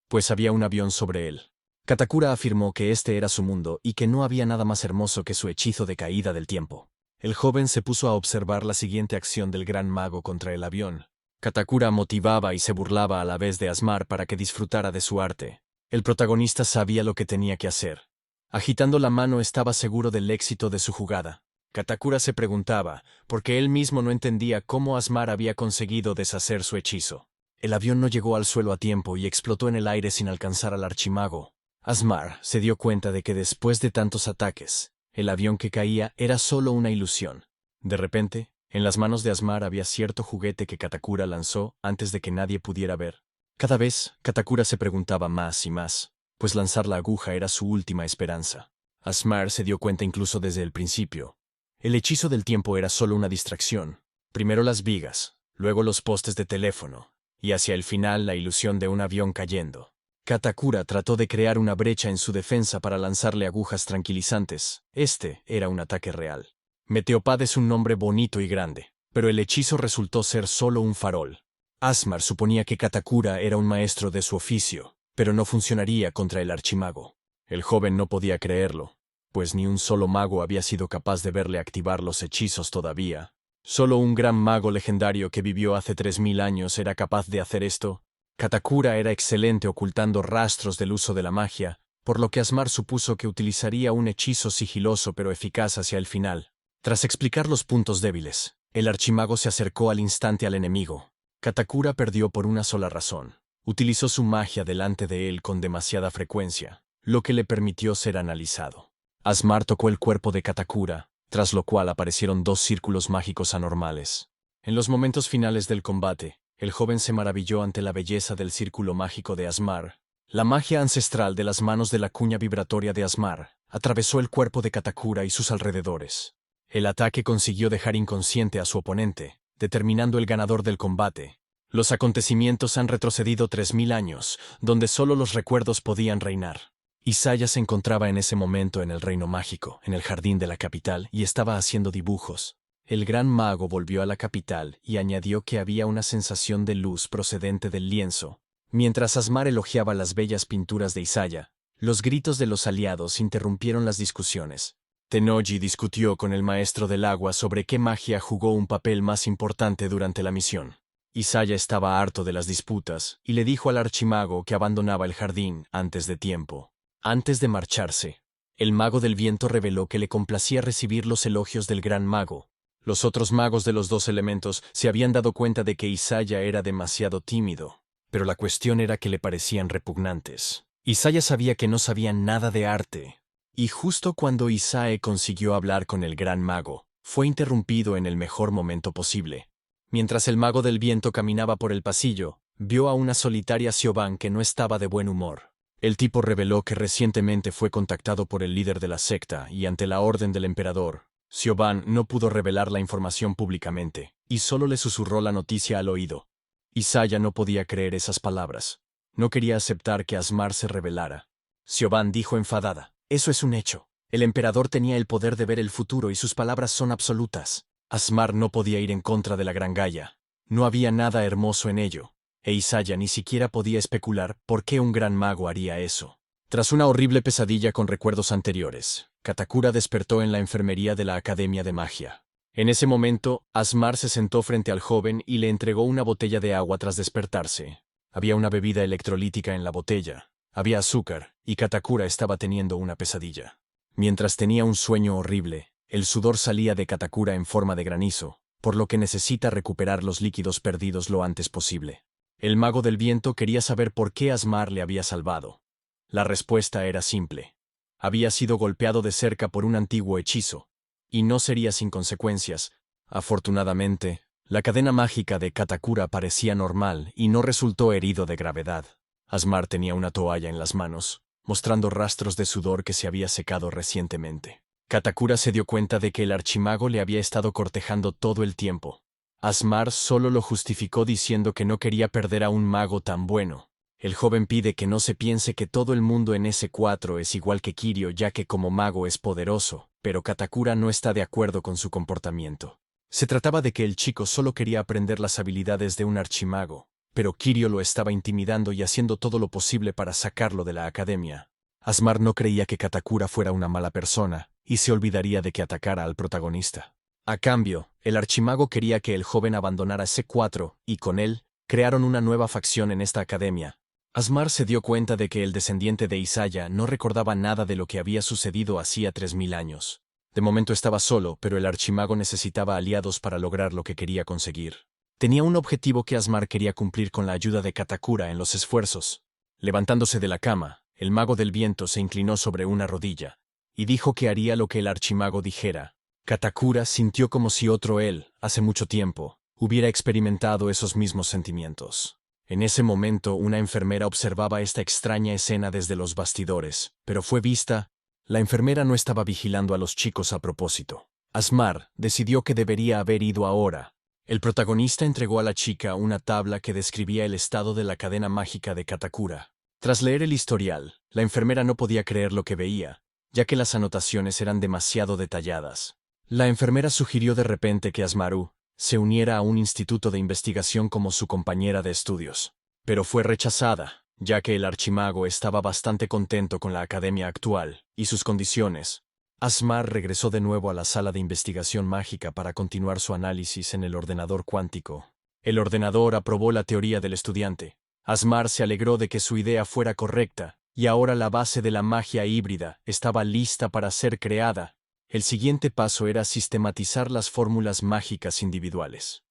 pues había un avión sobre él. Katakura afirmó que este era su mundo y que no había nada más hermoso que su hechizo de caída del tiempo. El joven se puso a observar la siguiente acción del gran mago contra el avión. Katakura motivaba y se burlaba a la vez de Asmar para que disfrutara de su arte. El protagonista sabía lo que tenía que hacer. Agitando la mano estaba seguro del éxito de su jugada. Katakura se preguntaba, porque él mismo no entendía cómo Asmar había conseguido deshacer su hechizo. El avión no llegó al suelo a tiempo y explotó en el aire sin alcanzar al archimago. Asmar se dio cuenta de que después de tantos ataques, el avión que caía era solo una ilusión. De repente, en las manos de Asmar había cierto juguete que Katakura lanzó antes de que nadie pudiera ver. Cada vez, Katakura se preguntaba más y más, pues lanzar la aguja era su última esperanza. Asmar se dio cuenta incluso desde el principio. El hechizo del tiempo era solo una distracción. Primero las vigas, luego los postes de teléfono, y hacia el final la ilusión de un avión cayendo. Katakura trató de crear una brecha en su defensa para lanzarle agujas tranquilizantes. Este era un ataque real. Meteopad es un nombre bonito y grande, pero el hechizo resultó ser solo un farol. Asmar suponía que Katakura era un maestro de su oficio, pero no funcionaría contra el archimago. El joven no podía creerlo, pues ni un solo mago había sido capaz de verle activar los hechizos todavía. Solo un gran mago legendario que vivió hace 3000 años era capaz de hacer esto. Katakura era excelente ocultando rastros del uso de la magia, por lo que Asmar supuso que utilizaría un hechizo sigiloso pero eficaz hacia el final. Tras explicar los puntos débiles, el archimago se acercó al instante al enemigo. Katakura perdió por una sola razón. Utilizó su magia delante de él con demasiada frecuencia, lo que le permitió ser analizado. Asmar tocó el cuerpo de Katakura, tras lo cual aparecieron dos círculos mágicos anormales. En los momentos finales del combate, el joven se maravilló ante la belleza del círculo mágico de Asmar. La magia ancestral de las manos de la cuña vibratoria de Asmar atravesó el cuerpo de Katakura y sus alrededores. El ataque consiguió dejar inconsciente a su oponente, determinando el ganador del combate. Los acontecimientos han retrocedido 3000 años, donde solo los recuerdos podían reinar. Isaya se encontraba en ese momento en el reino mágico, en el jardín de la capital, y estaba haciendo dibujos. El gran mago volvió a la capital y añadió que había una sensación de luz procedente del lienzo. Mientras Asmar elogiaba las bellas pinturas de Isaya, los gritos de los aliados interrumpieron las discusiones. Tennoji discutió con el maestro del agua sobre qué magia jugó un papel más importante durante la misión. Isaya estaba harto de las disputas y le dijo al archimago que abandonaba el jardín antes de tiempo. Antes de marcharse, el mago del viento reveló que le complacía recibir los elogios del gran mago. Los otros magos de los dos elementos se habían dado cuenta de que Isaya era demasiado tímido, pero la cuestión era que le parecían repugnantes. Isaya sabía que no sabían nada de arte, y justo cuando Isae consiguió hablar con el gran mago, fue interrumpido en el mejor momento posible. Mientras el mago del viento caminaba por el pasillo, vio a una solitaria Siobhan que no estaba de buen humor. El tipo reveló que recientemente fue contactado por el líder de la secta y ante la orden del emperador, Siobhan no pudo revelar la información públicamente, y solo le susurró la noticia al oído. Isaya no podía creer esas palabras. No quería aceptar que Asmar se revelara. Siobhan dijo enfadada, «Eso es un hecho. El emperador tenía el poder de ver el futuro y sus palabras son absolutas». Asmar no podía ir en contra de la Gran Gaia. No había nada hermoso en ello, e Isaya ni siquiera podía especular por qué un gran mago haría eso. Tras una horrible pesadilla con recuerdos anteriores, Katakura despertó en la enfermería de la Academia de Magia. En ese momento, Asmar se sentó frente al joven y le entregó una botella de agua tras despertarse. Había una bebida electrolítica en la botella, había azúcar, y Katakura estaba teniendo una pesadilla. Mientras tenía un sueño horrible, el sudor salía de Katakura en forma de granizo, por lo que necesita recuperar los líquidos perdidos lo antes posible. El mago del viento quería saber por qué Asmar le había salvado. La respuesta era simple. Había sido golpeado de cerca por un antiguo hechizo, y no sería sin consecuencias. Afortunadamente, la cadena mágica de Katakura parecía normal y no resultó herido de gravedad. Asmar tenía una toalla en las manos, mostrando rastros de sudor que se había secado recientemente. Katakura se dio cuenta de que el archimago le había estado cortejando todo el tiempo. Asmar solo lo justificó diciendo que no quería perder a un mago tan bueno. El joven pide que no se piense que todo el mundo en S4 es igual que Kirio ya que como mago es poderoso, pero Katakura no está de acuerdo con su comportamiento. Se trataba de que el chico solo quería aprender las habilidades de un archimago, pero Kirio lo estaba intimidando y haciendo todo lo posible para sacarlo de la academia. Asmar no creía que Katakura fuera una mala persona, y se olvidaría de que atacara al protagonista. A cambio, el archimago quería que el joven abandonara C4, y con él, crearon una nueva facción en esta academia. Asmar se dio cuenta de que el descendiente de Isaya no recordaba nada de lo que había sucedido hacía 3000 años. De momento estaba solo, pero el archimago necesitaba aliados para lograr lo que quería conseguir. Tenía un objetivo que Asmar quería cumplir con la ayuda de Katakura en los esfuerzos. Levantándose de la cama, el mago del viento se inclinó sobre una rodilla, y dijo que haría lo que el archimago dijera. Katakura sintió como si otro él, hace mucho tiempo, hubiera experimentado esos mismos sentimientos. En ese momento una enfermera observaba esta extraña escena desde los bastidores, pero fue vista. La enfermera no estaba vigilando a los chicos a propósito. Asmar decidió que debería haber ido ahora. El protagonista entregó a la chica una tabla que describía el estado de la cadena mágica de Katakura. Tras leer el historial, la enfermera no podía creer lo que veía, ya que las anotaciones eran demasiado detalladas. La enfermera sugirió de repente que Asmaru se uniera a un instituto de investigación como su compañera de estudios. Pero fue rechazada, ya que el archimago estaba bastante contento con la academia actual y sus condiciones. Asmar regresó de nuevo a la sala de investigación mágica para continuar su análisis en el ordenador cuántico. El ordenador aprobó la teoría del estudiante. Asmar se alegró de que su idea fuera correcta, y ahora la base de la magia híbrida estaba lista para ser creada. El siguiente paso era sistematizar las fórmulas mágicas individuales.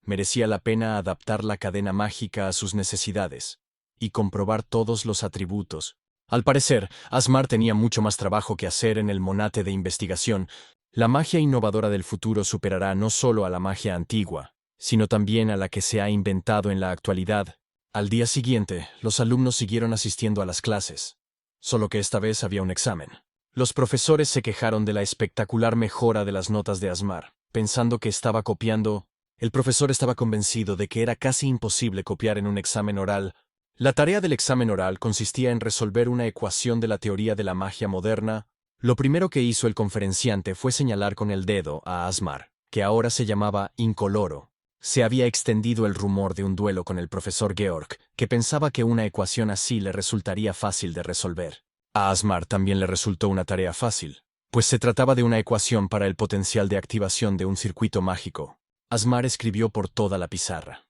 Merecía la pena adaptar la cadena mágica a sus necesidades y comprobar todos los atributos. Al parecer, Asmar tenía mucho más trabajo que hacer en el monate de investigación. La magia innovadora del futuro superará no solo a la magia antigua, sino también a la que se ha inventado en la actualidad. Al día siguiente, los alumnos siguieron asistiendo a las clases, solo que esta vez había un examen. Los profesores se quejaron de la espectacular mejora de las notas de Asmar, pensando que estaba copiando. El profesor estaba convencido de que era casi imposible copiar en un examen oral. La tarea del examen oral consistía en resolver una ecuación de la teoría de la magia moderna. Lo primero que hizo el conferenciante fue señalar con el dedo a Asmar, que ahora se llamaba Incoloro. Se había extendido el rumor de un duelo con el profesor Georg, que pensaba que una ecuación así le resultaría fácil de resolver. A Asmar también le resultó una tarea fácil, pues se trataba de una ecuación para el potencial de activación de un circuito mágico. Asmar escribió por toda la pizarra.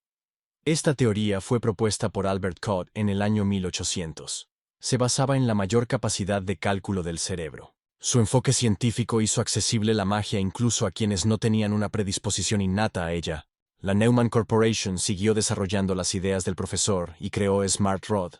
Esta teoría fue propuesta por Albert Codd en el año 1800. Se basaba en la mayor capacidad de cálculo del cerebro. Su enfoque científico hizo accesible la magia incluso a quienes no tenían una predisposición innata a ella. La Neumann Corporation siguió desarrollando las ideas del profesor y creó Smart Rod,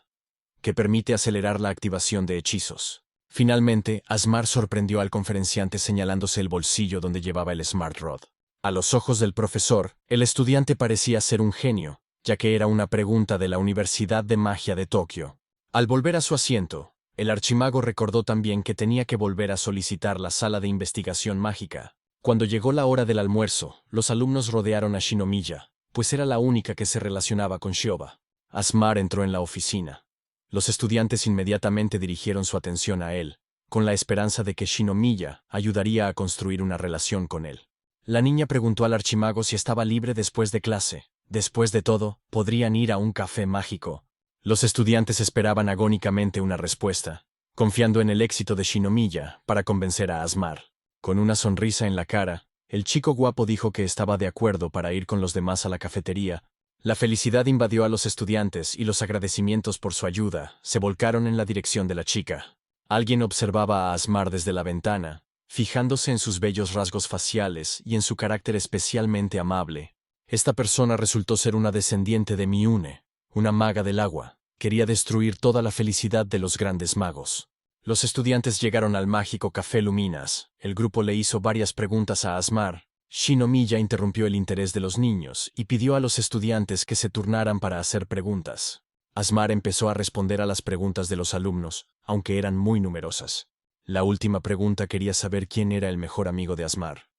que permite acelerar la activación de hechizos. Finalmente, Asmar sorprendió al conferenciante señalándose el bolsillo donde llevaba el Smart Rod. A los ojos del profesor, el estudiante parecía ser un genio, ya que era una pregunta de la Universidad de Magia de Tokio. Al volver a su asiento, el archimago recordó también que tenía que volver a solicitar la sala de investigación mágica. Cuando llegó la hora del almuerzo, los alumnos rodearon a Shinomiya, pues era la única que se relacionaba con Shioba. Asmar entró en la oficina. Los estudiantes inmediatamente dirigieron su atención a él, con la esperanza de que Shinomiya ayudaría a construir una relación con él. La niña preguntó al archimago si estaba libre después de clase. Después de todo, podrían ir a un café mágico. Los estudiantes esperaban agónicamente una respuesta, confiando en el éxito de Shinomiya para convencer a Asmar. Con una sonrisa en la cara, el chico guapo dijo que estaba de acuerdo para ir con los demás a la cafetería. La felicidad invadió a los estudiantes y los agradecimientos por su ayuda se volcaron en la dirección de la chica. Alguien observaba a Asmar desde la ventana, fijándose en sus bellos rasgos faciales y en su carácter especialmente amable. Esta persona resultó ser una descendiente de Miune, una maga del agua. Quería destruir toda la felicidad de los grandes magos. Los estudiantes llegaron al mágico Café Luminas. El grupo le hizo varias preguntas a Asmar. Shinomiya interrumpió el interés de los niños y pidió a los estudiantes que se turnaran para hacer preguntas. Asmar empezó a responder a las preguntas de los alumnos, aunque eran muy numerosas. La última pregunta quería saber quién era el mejor amigo de Asmar.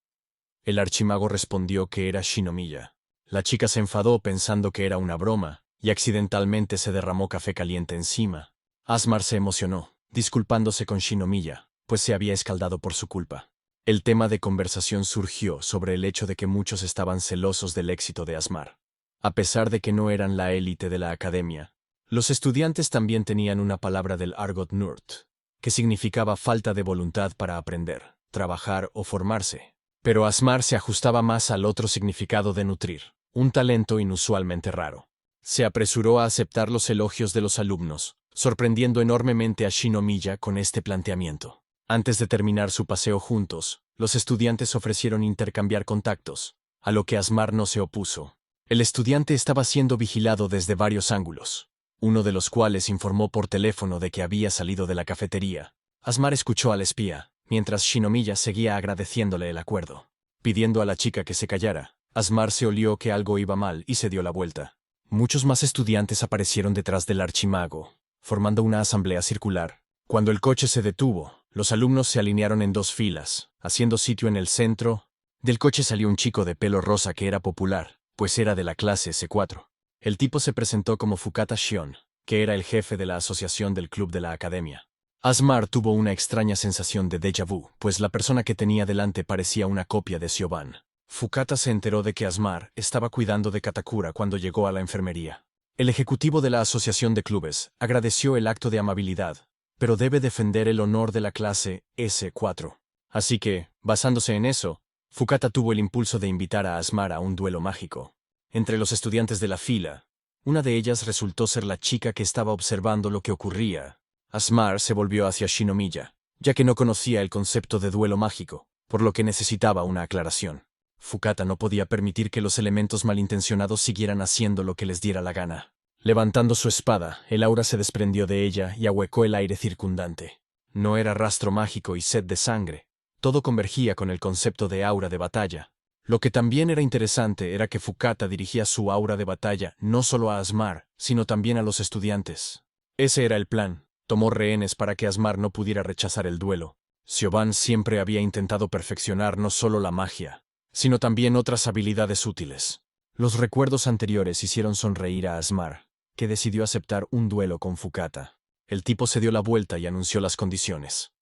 El archimago respondió que era Shinomiya. La chica se enfadó pensando que era una broma, y accidentalmente se derramó café caliente encima. Asmar se emocionó, disculpándose con Shinomiya, pues se había escaldado por su culpa. El tema de conversación surgió sobre el hecho de que muchos estaban celosos del éxito de Asmar. A pesar de que no eran la élite de la academia, los estudiantes también tenían una palabra del Argot Nurt, que significaba falta de voluntad para aprender, trabajar o formarse. Pero Asmar se ajustaba más al otro significado de nutrir, un talento inusualmente raro. Se apresuró a aceptar los elogios de los alumnos, sorprendiendo enormemente a Shinomiya con este planteamiento. Antes de terminar su paseo juntos, los estudiantes ofrecieron intercambiar contactos, a lo que Asmar no se opuso. El estudiante estaba siendo vigilado desde varios ángulos, uno de los cuales informó por teléfono de que había salido de la cafetería. Asmar escuchó al espía, mientras Shinomiya seguía agradeciéndole el acuerdo. Pidiendo a la chica que se callara, Asmar se olió que algo iba mal y se dio la vuelta. Muchos más estudiantes aparecieron detrás del archimago, formando una asamblea circular. Cuando el coche se detuvo, los alumnos se alinearon en dos filas, haciendo sitio en el centro. Del coche salió un chico de pelo rosa que era popular, pues era de la clase C4. El tipo se presentó como Fukata Shion, que era el jefe de la asociación del club de la academia. Asmar tuvo una extraña sensación de déjà vu, pues la persona que tenía delante parecía una copia de Siobhan. Fukata se enteró de que Asmar estaba cuidando de Katakura cuando llegó a la enfermería. El ejecutivo de la asociación de clubes agradeció el acto de amabilidad, pero debe defender el honor de la clase S4. Así que, basándose en eso, Fukata tuvo el impulso de invitar a Asmar a un duelo mágico. Entre los estudiantes de la fila, una de ellas resultó ser la chica que estaba observando lo que ocurría. Asmar se volvió hacia Shinomiya, ya que no conocía el concepto de duelo mágico, por lo que necesitaba una aclaración. Fukata no podía permitir que los elementos malintencionados siguieran haciendo lo que les diera la gana. Levantando su espada, el aura se desprendió de ella y ahuecó el aire circundante. No era rastro mágico y sed de sangre. Todo convergía con el concepto de aura de batalla. Lo que también era interesante era que Fukata dirigía su aura de batalla no solo a Asmar, sino también a los estudiantes. Ese era el plan. Tomó rehenes para que Asmar no pudiera rechazar el duelo. Siobhan siempre había intentado perfeccionar no solo la magia, sino también otras habilidades útiles. Los recuerdos anteriores hicieron sonreír a Asmar, que decidió aceptar un duelo con Fukata. El tipo se dio la vuelta y anunció las condiciones.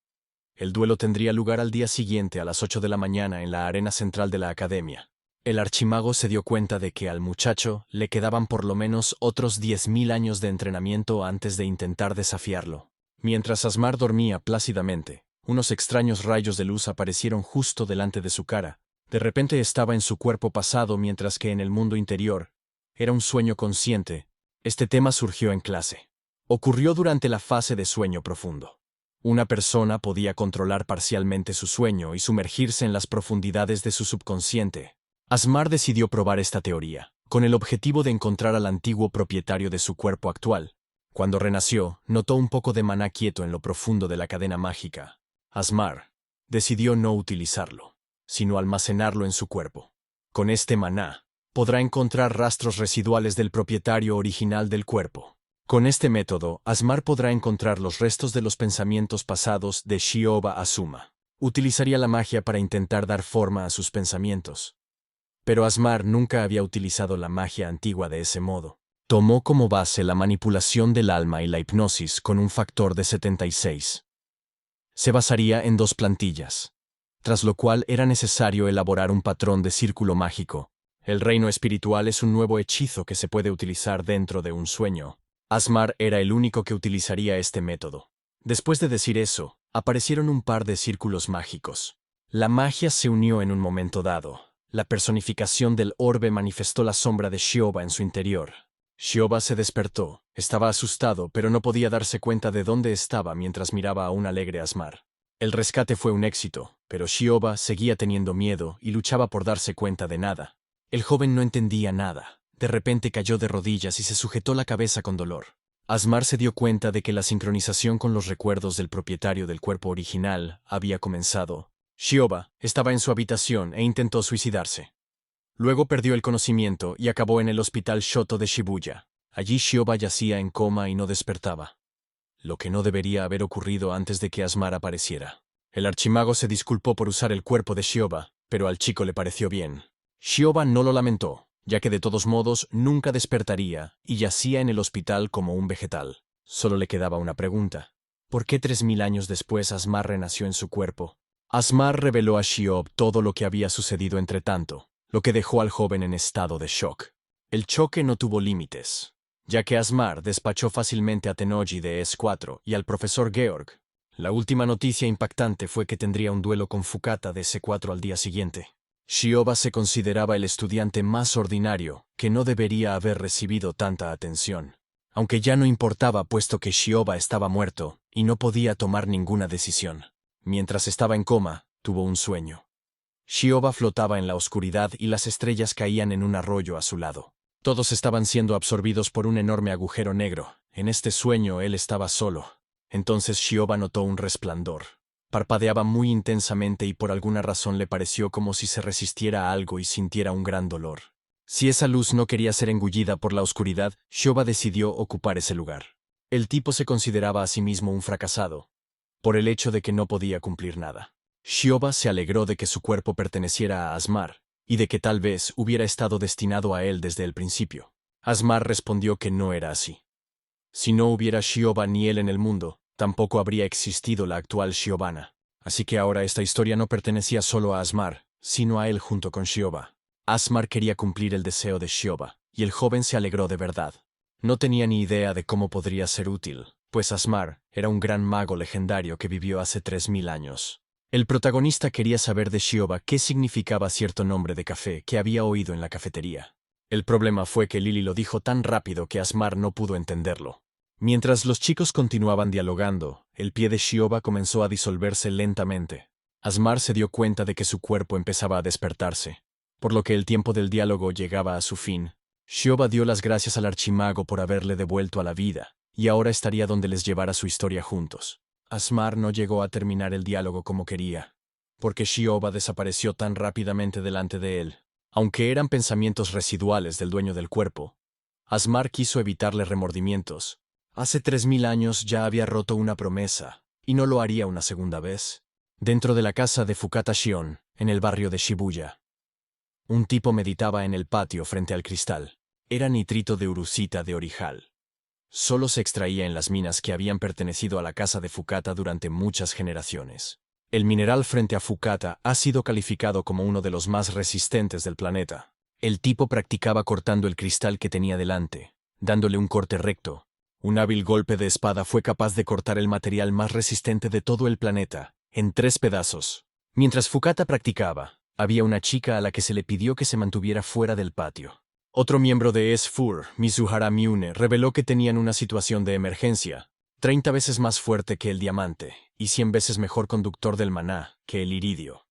El duelo tendría lugar al día siguiente a las 8 de la mañana en la arena central de la academia. El archimago se dio cuenta de que al muchacho le quedaban por lo menos otros 10.000 años de entrenamiento antes de intentar desafiarlo. Mientras Asmar dormía plácidamente, unos extraños rayos de luz aparecieron justo delante de su cara. De repente estaba en su cuerpo pasado mientras que en el mundo interior era un sueño consciente. Este tema surgió en clase. Ocurrió durante la fase de sueño profundo. Una persona podía controlar parcialmente su sueño y sumergirse en las profundidades de su subconsciente. Asmar decidió probar esta teoría, con el objetivo de encontrar al antiguo propietario de su cuerpo actual. Cuando renació, notó un poco de maná quieto en lo profundo de la cadena mágica. Asmar decidió no utilizarlo, sino almacenarlo en su cuerpo. Con este maná, podrá encontrar rastros residuales del propietario original del cuerpo. Con este método, Asmar podrá encontrar los restos de los pensamientos pasados de Shioba Azuma. Utilizaría la magia para intentar dar forma a sus pensamientos. Pero Asmar nunca había utilizado la magia antigua de ese modo. Tomó como base la manipulación del alma y la hipnosis con un factor de 76. Se basaría en 2 plantillas, tras lo cual era necesario elaborar un patrón de círculo mágico. El reino espiritual es un nuevo hechizo que se puede utilizar dentro de un sueño. Asmar era el único que utilizaría este método. Después de decir eso, aparecieron un par de círculos mágicos. La magia se unió en un momento dado. La personificación del orbe manifestó la sombra de Shioba en su interior. Shioba se despertó. Estaba asustado, pero no podía darse cuenta de dónde estaba mientras miraba a un alegre Asmar. El rescate fue un éxito, pero Shioba seguía teniendo miedo y luchaba por darse cuenta de nada. El joven no entendía nada. De repente cayó de rodillas y se sujetó la cabeza con dolor. Asmar se dio cuenta de que la sincronización con los recuerdos del propietario del cuerpo original había comenzado. Shioba estaba en su habitación e intentó suicidarse. Luego perdió el conocimiento y acabó en el hospital Shoto de Shibuya. Allí Shioba yacía en coma y no despertaba. Lo que no debería haber ocurrido antes de que Asmar apareciera. El archimago se disculpó por usar el cuerpo de Shioba, pero al chico le pareció bien. Shioba no lo lamentó, ya que de todos modos nunca despertaría y yacía en el hospital como un vegetal. Solo le quedaba una pregunta. ¿Por qué 3.000 años después Asmar renació en su cuerpo? Asmar reveló a Shiob todo lo que había sucedido entre tanto, lo que dejó al joven en estado de shock. El choque no tuvo límites, ya que Asmar despachó fácilmente a Tennoji de S4 y al profesor Georg. La última noticia impactante fue que tendría un duelo con Fukata de C4 al día siguiente. Shioba se consideraba el estudiante más ordinario, que no debería haber recibido tanta atención. Aunque ya no importaba puesto que Shioba estaba muerto y no podía tomar ninguna decisión. Mientras estaba en coma, tuvo un sueño. Shioba flotaba en la oscuridad y las estrellas caían en un arroyo a su lado. Todos estaban siendo absorbidos por un enorme agujero negro. En este sueño él estaba solo. Entonces Shioba notó un resplandor. Parpadeaba muy intensamente y por alguna razón le pareció como si se resistiera a algo y sintiera un gran dolor. Si esa luz no quería ser engullida por la oscuridad, Shioba decidió ocupar ese lugar. El tipo se consideraba a sí mismo un fracasado, por el hecho de que no podía cumplir nada. Shioba se alegró de que su cuerpo perteneciera a Asmar, y de que tal vez hubiera estado destinado a él desde el principio. Asmar respondió que no era así. Si no hubiera Shioba ni él en el mundo, tampoco habría existido la actual Shiobana. Así que ahora esta historia no pertenecía solo a Asmar, sino a él junto con Shioba. Asmar quería cumplir el deseo de Shioba, y el joven se alegró de verdad. No tenía ni idea de cómo podría ser útil, pues Asmar era un gran mago legendario que vivió hace 3000 años. El protagonista quería saber de Shioba qué significaba cierto nombre de café que había oído en la cafetería. El problema fue que Lily lo dijo tan rápido que Asmar no pudo entenderlo. Mientras los chicos continuaban dialogando, el pie de Shioba comenzó a disolverse lentamente. Asmar se dio cuenta de que su cuerpo empezaba a despertarse, por lo que el tiempo del diálogo llegaba a su fin. Shioba dio las gracias al archimago por haberle devuelto a la vida, y ahora estaría donde les llevara su historia juntos. Asmar no llegó a terminar el diálogo como quería, porque Shioba desapareció tan rápidamente delante de él. Aunque eran pensamientos residuales del dueño del cuerpo, Asmar quiso evitarle remordimientos. Hace 3000 años ya había roto una promesa, y no lo haría una segunda vez. Dentro de la casa de Fukata Shion, en el barrio de Shibuya, un tipo meditaba en el patio frente al cristal. Era nitrito de urusita de Orijal. Solo se extraía en las minas que habían pertenecido a la casa de Fukata durante muchas generaciones. El mineral frente a Fukata ha sido calificado como uno de los más resistentes del planeta. El tipo practicaba cortando el cristal que tenía delante, dándole un corte recto. Un hábil golpe de espada fue capaz de cortar el material más resistente de todo el planeta, en 3 pedazos. Mientras Fukata practicaba, había una chica a la que se le pidió que se mantuviera fuera del patio. Otro miembro de S4, Mizuhara Miune, reveló que tenían una situación de emergencia, 30 veces más fuerte que el diamante, y 100 veces mejor conductor del maná que el iridio.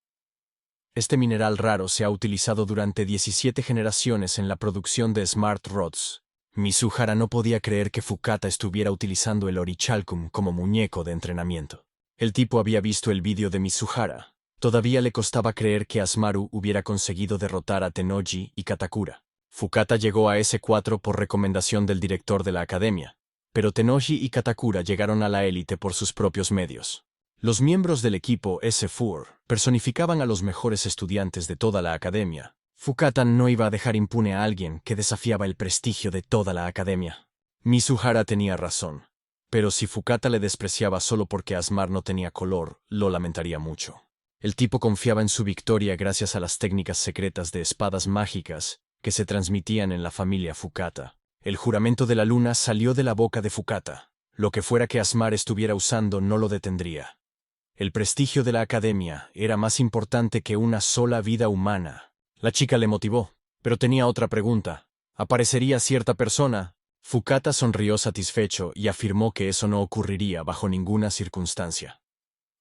Este mineral raro se ha utilizado durante 17 generaciones en la producción de Smart Rods. Mizuhara no podía creer que Fukata estuviera utilizando el orichalcum como muñeco de entrenamiento. El tipo había visto el vídeo de Mizuhara. Todavía le costaba creer que Asmaru hubiera conseguido derrotar a Tennoji y Katakura. Fukata llegó a S4 por recomendación del director de la academia, pero Tennoji y Katakura llegaron a la élite por sus propios medios. Los miembros del equipo S4 personificaban a los mejores estudiantes de toda la academia. Fukata no iba a dejar impune a alguien que desafiaba el prestigio de toda la academia. Mizuhara tenía razón, pero si Fukata le despreciaba solo porque Asmar no tenía color, lo lamentaría mucho. El tipo confiaba en su victoria gracias a las técnicas secretas de espadas mágicas que se transmitían en la familia Fukata. El juramento de la luna salió de la boca de Fukata. Lo que fuera que Asmar estuviera usando no lo detendría. El prestigio de la academia era más importante que una sola vida humana. La chica le motivó, pero tenía otra pregunta. ¿Aparecería cierta persona? Fukata sonrió satisfecho y afirmó que eso no ocurriría bajo ninguna circunstancia.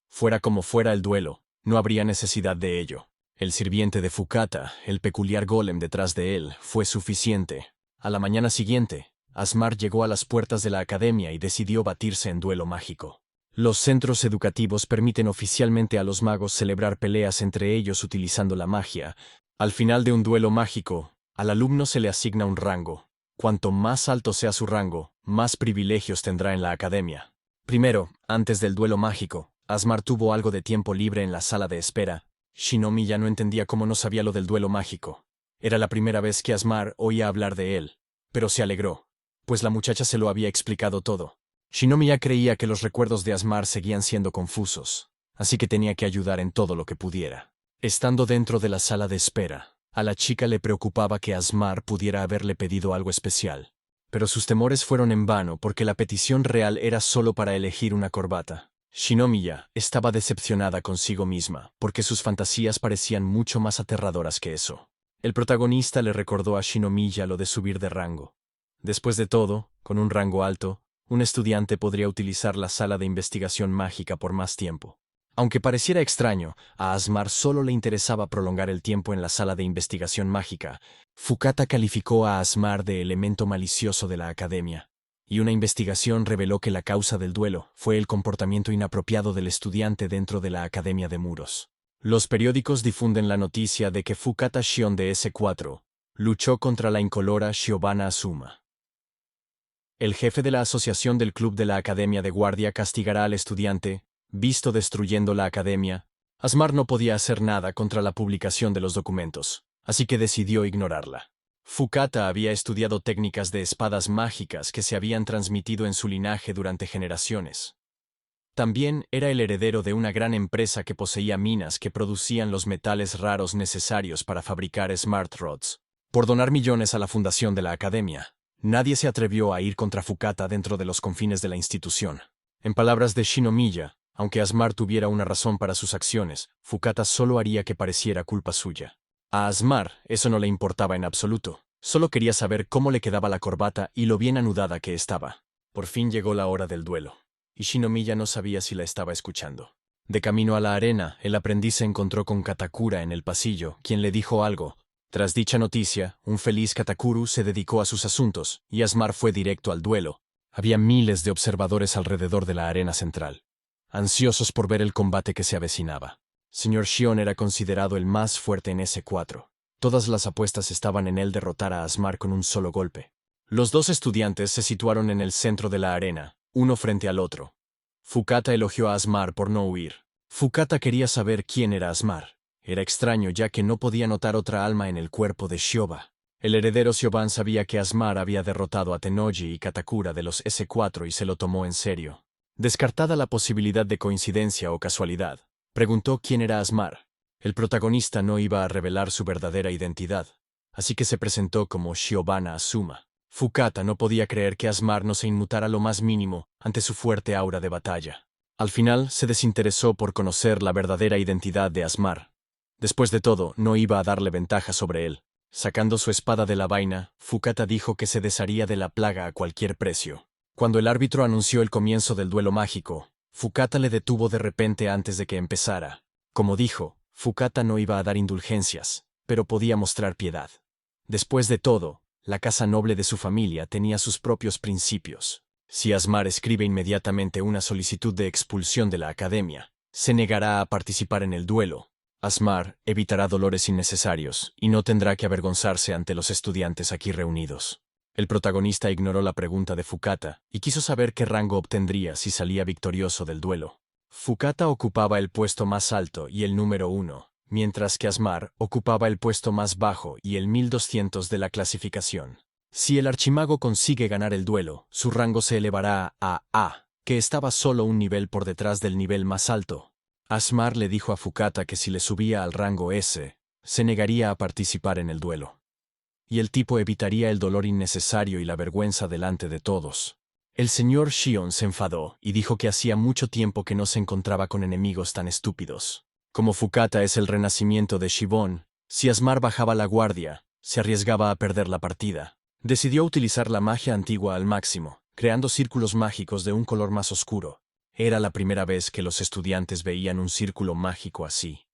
Fuera como fuera el duelo, no habría necesidad de ello. El sirviente de Fukata, el peculiar golem detrás de él, fue suficiente. A la mañana siguiente, Asmar llegó a las puertas de la academia y decidió batirse en duelo mágico. Los centros educativos permiten oficialmente a los magos celebrar peleas entre ellos utilizando la magia. Al final de un duelo mágico, al alumno se le asigna un rango. Cuanto más alto sea su rango, más privilegios tendrá en la academia. Primero, antes del duelo mágico, Asmar tuvo algo de tiempo libre en la sala de espera. Shinomi ya no entendía cómo no sabía lo del duelo mágico. Era la primera vez que Asmar oía hablar de él, pero se alegró, pues la muchacha se lo había explicado todo. Shinomi ya creía que los recuerdos de Asmar seguían siendo confusos, así que tenía que ayudar en todo lo que pudiera. Estando dentro de la sala de espera, a la chica le preocupaba que Asmar pudiera haberle pedido algo especial, pero sus temores fueron en vano porque la petición real era solo para elegir una corbata. Shinomiya estaba decepcionada consigo misma, porque sus fantasías parecían mucho más aterradoras que eso. El protagonista le recordó a Shinomiya lo de subir de rango. Después de todo, con un rango alto, un estudiante podría utilizar la sala de investigación mágica por más tiempo. Aunque pareciera extraño, a Asmar solo le interesaba prolongar el tiempo en la sala de investigación mágica. Fukata calificó a Asmar de elemento malicioso de la academia, y una investigación reveló que la causa del duelo fue el comportamiento inapropiado del estudiante dentro de la Academia de Muros. Los periódicos difunden la noticia de que Fukata Shion de S4 luchó contra la incolora Shiobana Asuma. El jefe de la asociación del club de la Academia de Guardia castigará al estudiante, visto destruyendo la academia. Asmar no podía hacer nada contra la publicación de los documentos, así que decidió ignorarla. Fukata había estudiado técnicas de espadas mágicas que se habían transmitido en su linaje durante generaciones. También era el heredero de una gran empresa que poseía minas que producían los metales raros necesarios para fabricar Smart Rods. Por donar millones a la fundación de la academia, nadie se atrevió a ir contra Fukata dentro de los confines de la institución. En palabras de Shinomiya, aunque Asmar tuviera una razón para sus acciones, Fukata solo haría que pareciera culpa suya. A Asmar eso no le importaba en absoluto. Solo quería saber cómo le quedaba la corbata y lo bien anudada que estaba. Por fin llegó la hora del duelo, y Shinomiya no sabía si la estaba escuchando. De camino a la arena, el aprendiz se encontró con Katakura en el pasillo, quien le dijo algo. Tras dicha noticia, un feliz Katakuru se dedicó a sus asuntos, y Asmar fue directo al duelo. Había miles de observadores alrededor de la arena central, ansiosos por ver el combate que se avecinaba. Señor Shion era considerado el más fuerte en S4. Todas las apuestas estaban en él derrotar a Asmar con un solo golpe. Los dos estudiantes se situaron en el centro de la arena, uno frente al otro. Fukata elogió a Asmar por no huir. Fukata quería saber quién era Asmar. Era extraño ya que no podía notar otra alma en el cuerpo de Shioba. El heredero Shioban sabía que Asmar había derrotado a Tennoji y Katakura de los S4 y se lo tomó en serio. Descartada la posibilidad de coincidencia o casualidad, preguntó quién era Asmar. El protagonista no iba a revelar su verdadera identidad, así que se presentó como Shiobana Asuma. Fukata no podía creer que Asmar no se inmutara lo más mínimo ante su fuerte aura de batalla. Al final se desinteresó por conocer la verdadera identidad de Asmar. Después de todo, no iba a darle ventaja sobre él. Sacando su espada de la vaina, Fukata dijo que se desharía de la plaga a cualquier precio. Cuando el árbitro anunció el comienzo del duelo mágico, Fukata le detuvo de repente antes de que empezara. Como dijo, Fukata no iba a dar indulgencias, pero podía mostrar piedad. Después de todo, la casa noble de su familia tenía sus propios principios. Si Asmar escribe inmediatamente una solicitud de expulsión de la academia, se negará a participar en el duelo. Asmar evitará dolores innecesarios y no tendrá que avergonzarse ante los estudiantes aquí reunidos. El protagonista ignoró la pregunta de Fukata y quiso saber qué rango obtendría si salía victorioso del duelo. Fukata ocupaba el puesto más alto y el número 1, mientras que Asmar ocupaba el puesto más bajo y el 1200 de la clasificación. Si el archimago consigue ganar el duelo, su rango se elevará a A, que estaba solo un nivel por detrás del nivel más alto. Asmar le dijo a Fukata que si le subía al rango S, se negaría a participar en el duelo. Y el tipo evitaría el dolor innecesario y la vergüenza delante de todos. El señor Shion se enfadó y dijo que hacía mucho tiempo que no se encontraba con enemigos tan estúpidos. Como Fukata es el renacimiento de Shibon, si Asmar bajaba la guardia, se arriesgaba a perder la partida. Decidió utilizar la magia antigua al máximo, creando círculos mágicos de un color más oscuro. Era la primera vez que los estudiantes veían un círculo mágico así.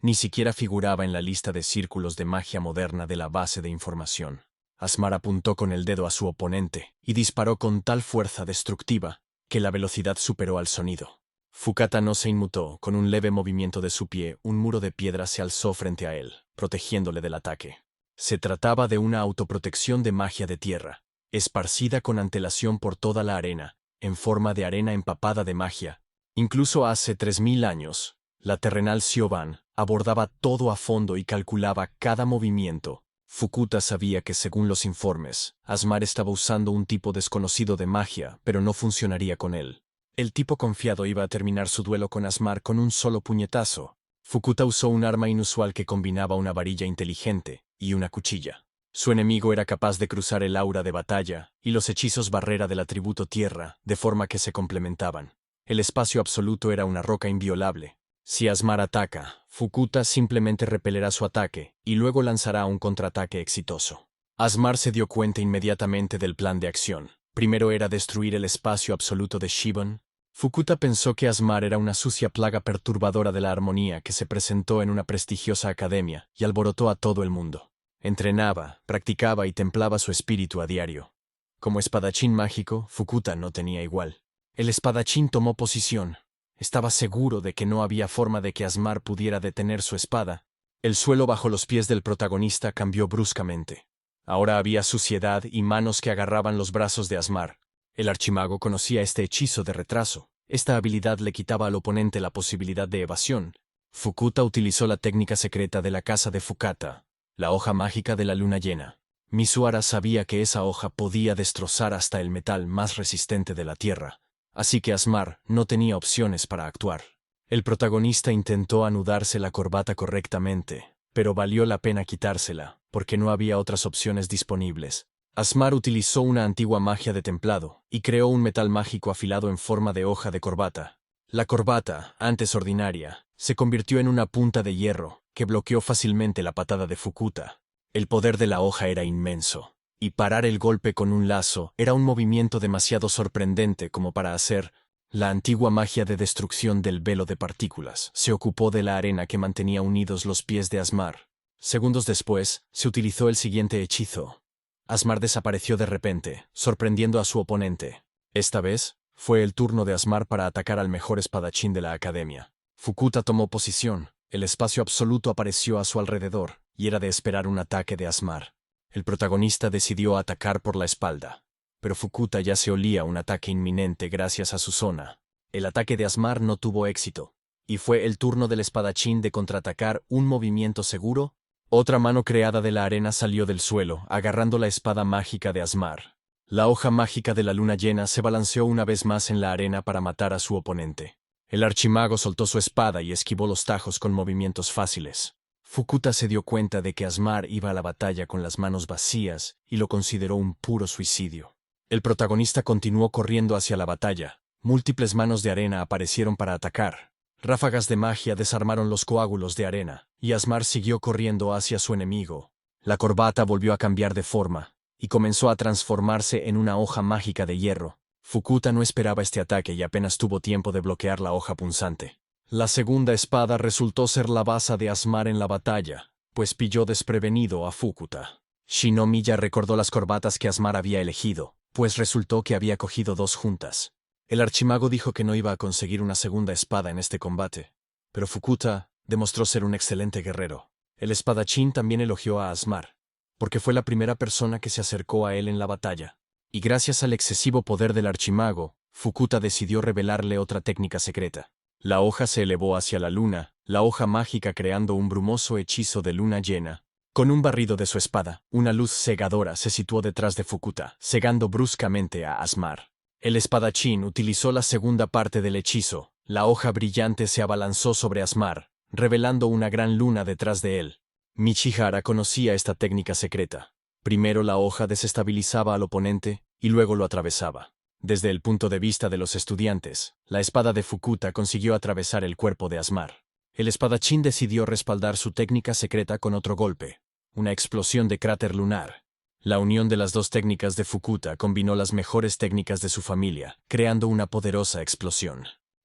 Ni siquiera figuraba en la lista de círculos de magia moderna de la base de información. Asmar apuntó con el dedo a su oponente y disparó con tal fuerza destructiva que la velocidad superó al sonido. Fukata no se inmutó. Con un leve movimiento de su pie, un muro de piedra se alzó frente a él, protegiéndole del ataque. Se trataba de una autoprotección de magia de tierra, esparcida con antelación por toda la arena, en forma de arena empapada de magia. Incluso hace 3000 años, la terrenal Shioban abordaba todo a fondo y calculaba cada movimiento. Fukata sabía que según los informes, Asmar estaba usando un tipo desconocido de magia, pero no funcionaría con él. El tipo confiado iba a terminar su duelo con Asmar con un solo puñetazo. Fukata usó un arma inusual que combinaba una varilla inteligente y una cuchilla. Su enemigo era capaz de cruzar el aura de batalla y los hechizos barrera del atributo tierra, de forma que se complementaban. El espacio absoluto era una roca inviolable. Si Asmar ataca, Fukuta simplemente repelerá su ataque y luego lanzará un contraataque exitoso. Asmar se dio cuenta inmediatamente del plan de acción. Primero era destruir el espacio absoluto de Shibon. Fukuta pensó que Asmar era una sucia plaga perturbadora de la armonía que se presentó en una prestigiosa academia y alborotó a todo el mundo. Entrenaba, practicaba y templaba su espíritu a diario. Como espadachín mágico, Fukuta no tenía igual. El espadachín tomó posición. Estaba seguro de que no había forma de que Asmar pudiera detener su espada. El suelo bajo los pies del protagonista cambió bruscamente. Ahora había suciedad y manos que agarraban los brazos de Asmar. El archimago conocía este hechizo de retraso. Esta habilidad le quitaba al oponente la posibilidad de evasión. Fukuta utilizó la técnica secreta de la casa de Fukata, la hoja mágica de la luna llena. Misuara sabía que esa hoja podía destrozar hasta el metal más resistente de la tierra, así que Asmar no tenía opciones para actuar. El protagonista intentó anudarse la corbata correctamente, pero valió la pena quitársela, porque no había otras opciones disponibles. Asmar utilizó una antigua magia de templado y creó un metal mágico afilado en forma de hoja de corbata. La corbata, antes ordinaria, se convirtió en una punta de hierro que bloqueó fácilmente la patada de Fukuta. El poder de la hoja era inmenso, y parar el golpe con un lazo era un movimiento demasiado sorprendente como para hacer. La antigua magia de destrucción del velo de partículas se ocupó de la arena que mantenía unidos los pies de Asmar. Segundos después, se utilizó el siguiente hechizo. Asmar desapareció de repente, sorprendiendo a su oponente. Esta vez, fue el turno de Asmar para atacar al mejor espadachín de la academia. Fukuta tomó posición, el espacio absoluto apareció a su alrededor, y era de esperar un ataque de Asmar. El protagonista decidió atacar por la espalda, pero Fukuta ya se olía un ataque inminente gracias a su zona. El ataque de Asmar no tuvo éxito, y fue el turno del espadachín de contraatacar un movimiento seguro. Otra mano creada de la arena salió del suelo, agarrando la espada mágica de Asmar. La hoja mágica de la luna llena se balanceó una vez más en la arena para matar a su oponente. El archimago soltó su espada y esquivó los tajos con movimientos fáciles. Fukuta se dio cuenta de que Asmar iba a la batalla con las manos vacías y lo consideró un puro suicidio. El protagonista continuó corriendo hacia la batalla. Múltiples manos de arena aparecieron para atacar. Ráfagas de magia desarmaron los coágulos de arena, y Asmar siguió corriendo hacia su enemigo. La corbata volvió a cambiar de forma, y comenzó a transformarse en una hoja mágica de hierro. Fukuta no esperaba este ataque y apenas tuvo tiempo de bloquear la hoja punzante. La segunda espada resultó ser la baza de Asmar en la batalla, pues pilló desprevenido a Fukuta. Shinomiya recordó las corbatas que Asmar había elegido, pues resultó que había cogido dos juntas. El archimago dijo que no iba a conseguir una segunda espada en este combate, pero Fukuta demostró ser un excelente guerrero. El espadachín también elogió a Asmar, porque fue la primera persona que se acercó a él en la batalla. Y gracias al excesivo poder del archimago, Fukuta decidió revelarle otra técnica secreta. La hoja se elevó hacia la luna, la hoja mágica creando un brumoso hechizo de luna llena. Con un barrido de su espada, una luz cegadora se situó detrás de Fukuta, cegando bruscamente a Asmar. El espadachín utilizó la segunda parte del hechizo. La hoja brillante se abalanzó sobre Asmar, revelando una gran luna detrás de él. Michihara conocía esta técnica secreta. Primero la hoja desestabilizaba al oponente y luego lo atravesaba. Desde el punto de vista de los estudiantes, la espada de Fukuta consiguió atravesar el cuerpo de Asmar. El espadachín decidió respaldar su técnica secreta con otro golpe, una explosión de cráter lunar. La unión de las dos técnicas de Fukuta combinó las mejores técnicas de su familia, creando una poderosa explosión.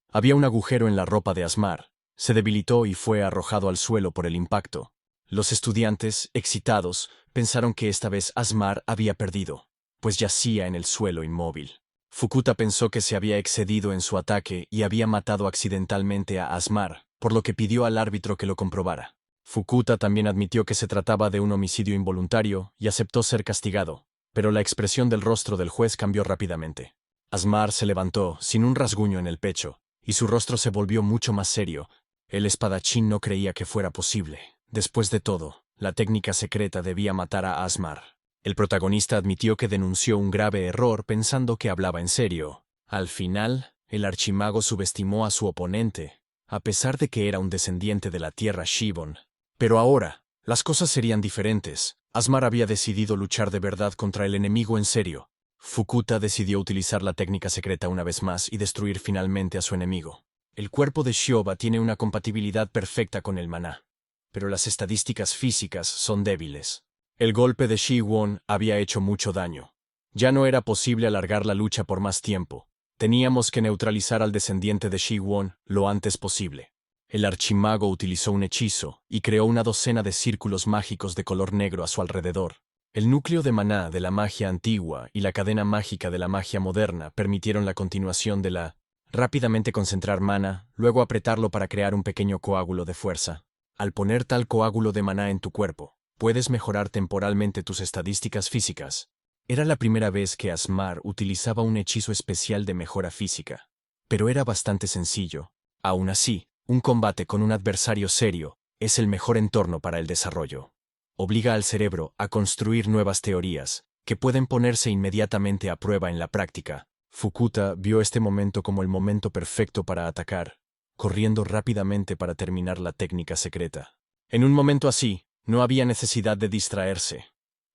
Había un agujero en la ropa de Asmar. Se debilitó y fue arrojado al suelo por el impacto. Los estudiantes, excitados, pensaron que esta vez Asmar había perdido, pues yacía en el suelo inmóvil. Fukuta pensó que se había excedido en su ataque y había matado accidentalmente a Asmar, por lo que pidió al árbitro que lo comprobara. Fukuta también admitió que se trataba de un homicidio involuntario y aceptó ser castigado, pero la expresión del rostro del juez cambió rápidamente. Asmar se levantó, sin un rasguño en el pecho, y su rostro se volvió mucho más serio. El espadachín no creía que fuera posible. Después de todo, la técnica secreta debía matar a Asmar. El protagonista admitió que denunció un grave error pensando que hablaba en serio. Al final, el archimago subestimó a su oponente, a pesar de que era un descendiente de la tierra Shibon. Pero ahora, las cosas serían diferentes. Asmar había decidido luchar de verdad contra el enemigo en serio. Fukuta decidió utilizar la técnica secreta una vez más y destruir finalmente a su enemigo. El cuerpo de Shoba tiene una compatibilidad perfecta con el maná, pero las estadísticas físicas son débiles. El golpe de Shi-Won había hecho mucho daño. Ya no era posible alargar la lucha por más tiempo. Teníamos que neutralizar al descendiente de Shi-Won lo antes posible. El archimago utilizó un hechizo y creó una docena de círculos mágicos de color negro a su alrededor. El núcleo de maná de la magia antigua y la cadena mágica de la magia moderna permitieron la continuación de la... Rápidamente concentrar maná, luego apretarlo para crear un pequeño coágulo de fuerza. Al poner tal coágulo de maná en tu cuerpo, puedes mejorar temporalmente tus estadísticas físicas. Era la primera vez que Asmar utilizaba un hechizo especial de mejora física. Pero era bastante sencillo. Aún así, un combate con un adversario serio es el mejor entorno para el desarrollo. Obliga al cerebro a construir nuevas teorías, que pueden ponerse inmediatamente a prueba en la práctica. Fukuta vio este momento como el momento perfecto para atacar, corriendo rápidamente para terminar la técnica secreta. En un momento así, no había necesidad de distraerse.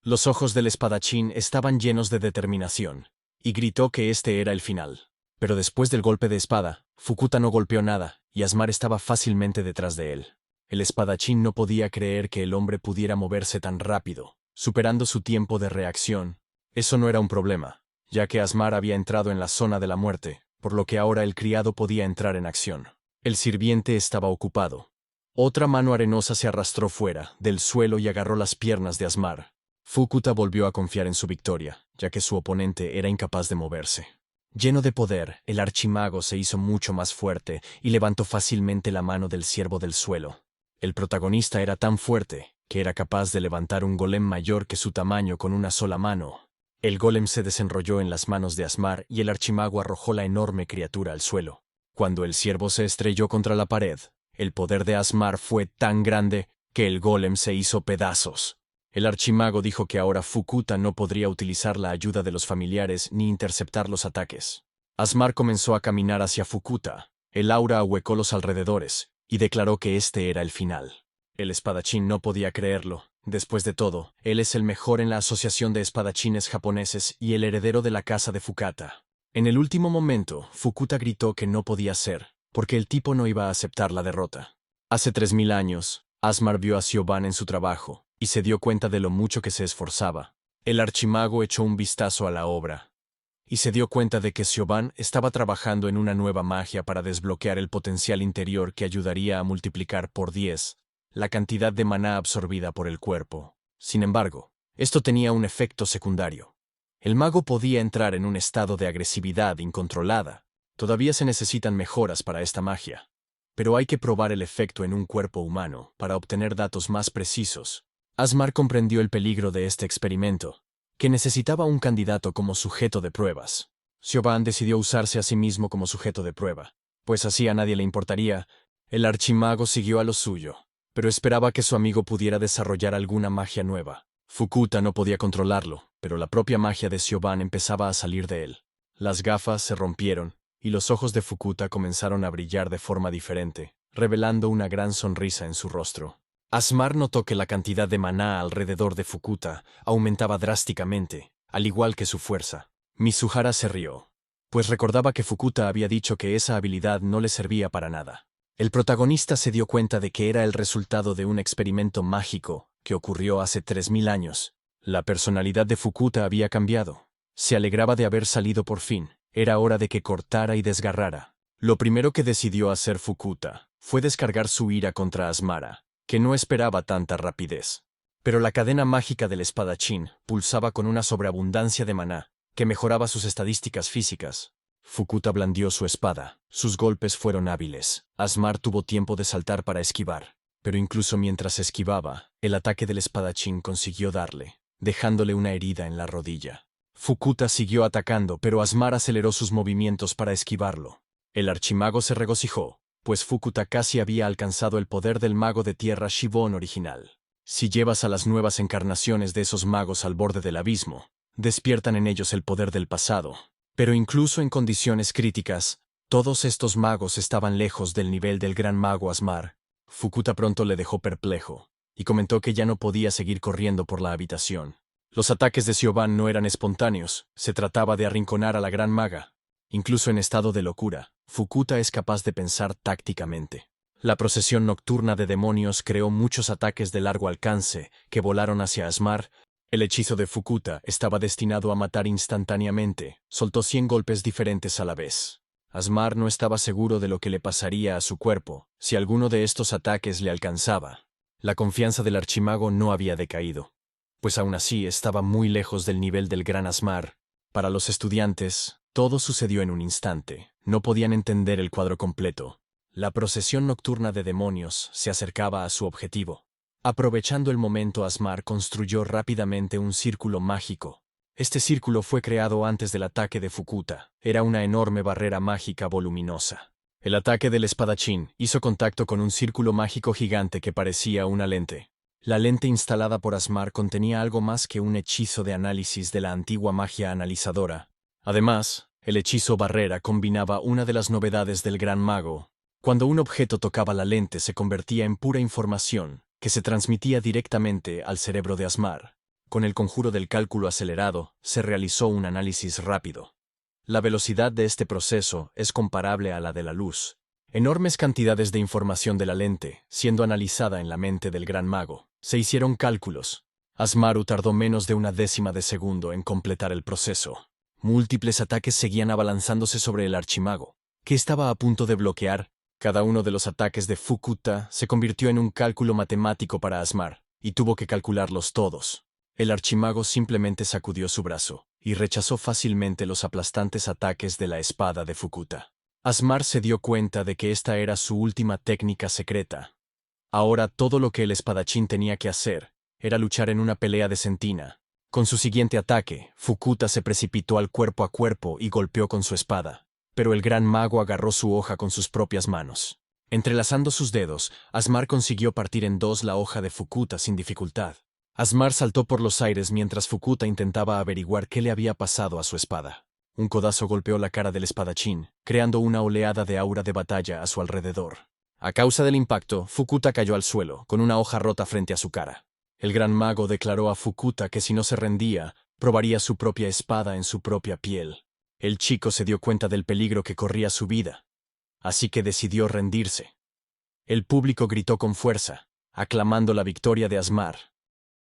Los ojos del espadachín estaban llenos de determinación, y gritó que este era el final. Pero después del golpe de espada, Fukuta no golpeó nada, y Asmar estaba fácilmente detrás de él. El espadachín no podía creer que el hombre pudiera moverse tan rápido, superando su tiempo de reacción. Eso no era un problema, ya que Asmar había entrado en la zona de la muerte, por lo que ahora el criado podía entrar en acción. El sirviente estaba ocupado. Otra mano arenosa se arrastró fuera del suelo y agarró las piernas de Asmar. Fukuta volvió a confiar en su victoria, ya que su oponente era incapaz de moverse. Lleno de poder, el archimago se hizo mucho más fuerte y levantó fácilmente la mano del siervo del suelo. El protagonista era tan fuerte que era capaz de levantar un golem mayor que su tamaño con una sola mano. El golem se desenrolló en las manos de Asmar y el archimago arrojó la enorme criatura al suelo. Cuando el siervo se estrelló contra la pared, el poder de Asmar fue tan grande que el golem se hizo pedazos. El archimago dijo que ahora Fukuta no podría utilizar la ayuda de los familiares ni interceptar los ataques. Asmar comenzó a caminar hacia Fukuta. El aura ahuecó los alrededores y declaró que este era el final. El espadachín no podía creerlo. Después de todo, él es el mejor en la asociación de espadachines japoneses y el heredero de la casa de Fukata. En el último momento, Fukuta gritó que no podía ser, porque el tipo no iba a aceptar la derrota. Hace 3000 años, Asmar vio a Siobhan en su trabajo, y se dio cuenta de lo mucho que se esforzaba. El archimago echó un vistazo a la obra, y se dio cuenta de que Siobhan estaba trabajando en una nueva magia para desbloquear el potencial interior que ayudaría a multiplicar por 10 la cantidad de maná absorbida por el cuerpo. Sin embargo, esto tenía un efecto secundario. El mago podía entrar en un estado de agresividad incontrolada. Todavía se necesitan mejoras para esta magia, pero hay que probar el efecto en un cuerpo humano para obtener datos más precisos. Asmar comprendió el peligro de este experimento, que necesitaba un candidato como sujeto de pruebas. Siobhan decidió usarse a sí mismo como sujeto de prueba, pues así a nadie le importaría. El archimago siguió a lo suyo, pero esperaba que su amigo pudiera desarrollar alguna magia nueva. Fukuta no podía controlarlo, pero la propia magia de Siobhan empezaba a salir de él. Las gafas se rompieron, y los ojos de Fukuta comenzaron a brillar de forma diferente, revelando una gran sonrisa en su rostro. Asmar notó que la cantidad de maná alrededor de Fukuta aumentaba drásticamente, al igual que su fuerza. Mizuhara se rió, pues recordaba que Fukuta había dicho que esa habilidad no le servía para nada. El protagonista se dio cuenta de que era el resultado de un experimento mágico que ocurrió hace 3000 años. La personalidad de Fukuta había cambiado. Se alegraba de haber salido por fin. Era hora de que cortara y desgarrara. Lo primero que decidió hacer Fukuta fue descargar su ira contra Asmara, que no esperaba tanta rapidez. Pero la cadena mágica del espadachín pulsaba con una sobreabundancia de maná, que mejoraba sus estadísticas físicas. Fukuta blandió su espada. Sus golpes fueron hábiles. Asmar tuvo tiempo de saltar para esquivar, pero incluso mientras esquivaba, el ataque del espadachín consiguió darle, dejándole una herida en la rodilla. Fukuta siguió atacando, pero Asmar aceleró sus movimientos para esquivarlo. El archimago se regocijó, pues Fukuta casi había alcanzado el poder del mago de tierra Shibon original. Si llevas a las nuevas encarnaciones de esos magos al borde del abismo, despiertan en ellos el poder del pasado. Pero incluso en condiciones críticas, todos estos magos estaban lejos del nivel del gran mago Asmar. Fukuta pronto le dejó perplejo, y comentó que ya no podía seguir corriendo por la habitación. Los ataques de Siobhan no eran espontáneos, se trataba de arrinconar a la gran maga. Incluso en estado de locura, Fukuta es capaz de pensar tácticamente. La procesión nocturna de demonios creó muchos ataques de largo alcance que volaron hacia Asmar. El hechizo de Fukuta estaba destinado a matar instantáneamente, soltó 100 golpes diferentes a la vez. Asmar no estaba seguro de lo que le pasaría a su cuerpo si alguno de estos ataques le alcanzaba. La confianza del archimago no había decaído, pues aún así estaba muy lejos del nivel del gran Asmar. Para los estudiantes, todo sucedió en un instante, no podían entender el cuadro completo. La procesión nocturna de demonios se acercaba a su objetivo. Aprovechando el momento, Asmar construyó rápidamente un círculo mágico. Este círculo fue creado antes del ataque de Fukuta. Era una enorme barrera mágica voluminosa. El ataque del espadachín hizo contacto con un círculo mágico gigante que parecía una lente. La lente instalada por Asmar contenía algo más que un hechizo de análisis de la antigua magia analizadora. Además, el hechizo barrera combinaba una de las novedades del gran mago. Cuando un objeto tocaba la lente se convertía en pura información, que se transmitía directamente al cerebro de Asmar. Con el conjuro del cálculo acelerado, se realizó un análisis rápido. La velocidad de este proceso es comparable a la de la luz. Enormes cantidades de información de la lente, siendo analizada en la mente del gran mago. Se hicieron cálculos. Asmaru tardó menos de una décima de segundo en completar el proceso. Múltiples ataques seguían abalanzándose sobre el archimago, que estaba a punto de bloquear. Cada uno de los ataques de Fukuta se convirtió en un cálculo matemático para Asmar, y tuvo que calcularlos todos. El archimago simplemente sacudió su brazo, y rechazó fácilmente los aplastantes ataques de la espada de Fukuta. Asmar se dio cuenta de que esta era su última técnica secreta. Ahora todo lo que el espadachín tenía que hacer era luchar en una pelea de sentina. Con su siguiente ataque, Fukuta se precipitó al cuerpo a cuerpo y golpeó con su espada. Pero el gran mago agarró su hoja con sus propias manos. Entrelazando sus dedos, Asmar consiguió partir en dos la hoja de Fukuta sin dificultad. Asmar saltó por los aires mientras Fukuta intentaba averiguar qué le había pasado a su espada. Un codazo golpeó la cara del espadachín, creando una oleada de aura de batalla a su alrededor. A causa del impacto, Fukuta cayó al suelo, con una hoja rota frente a su cara. El gran mago declaró a Fukuta que si no se rendía, probaría su propia espada en su propia piel. El chico se dio cuenta del peligro que corría su vida, así que decidió rendirse. El público gritó con fuerza, aclamando la victoria de Asmar.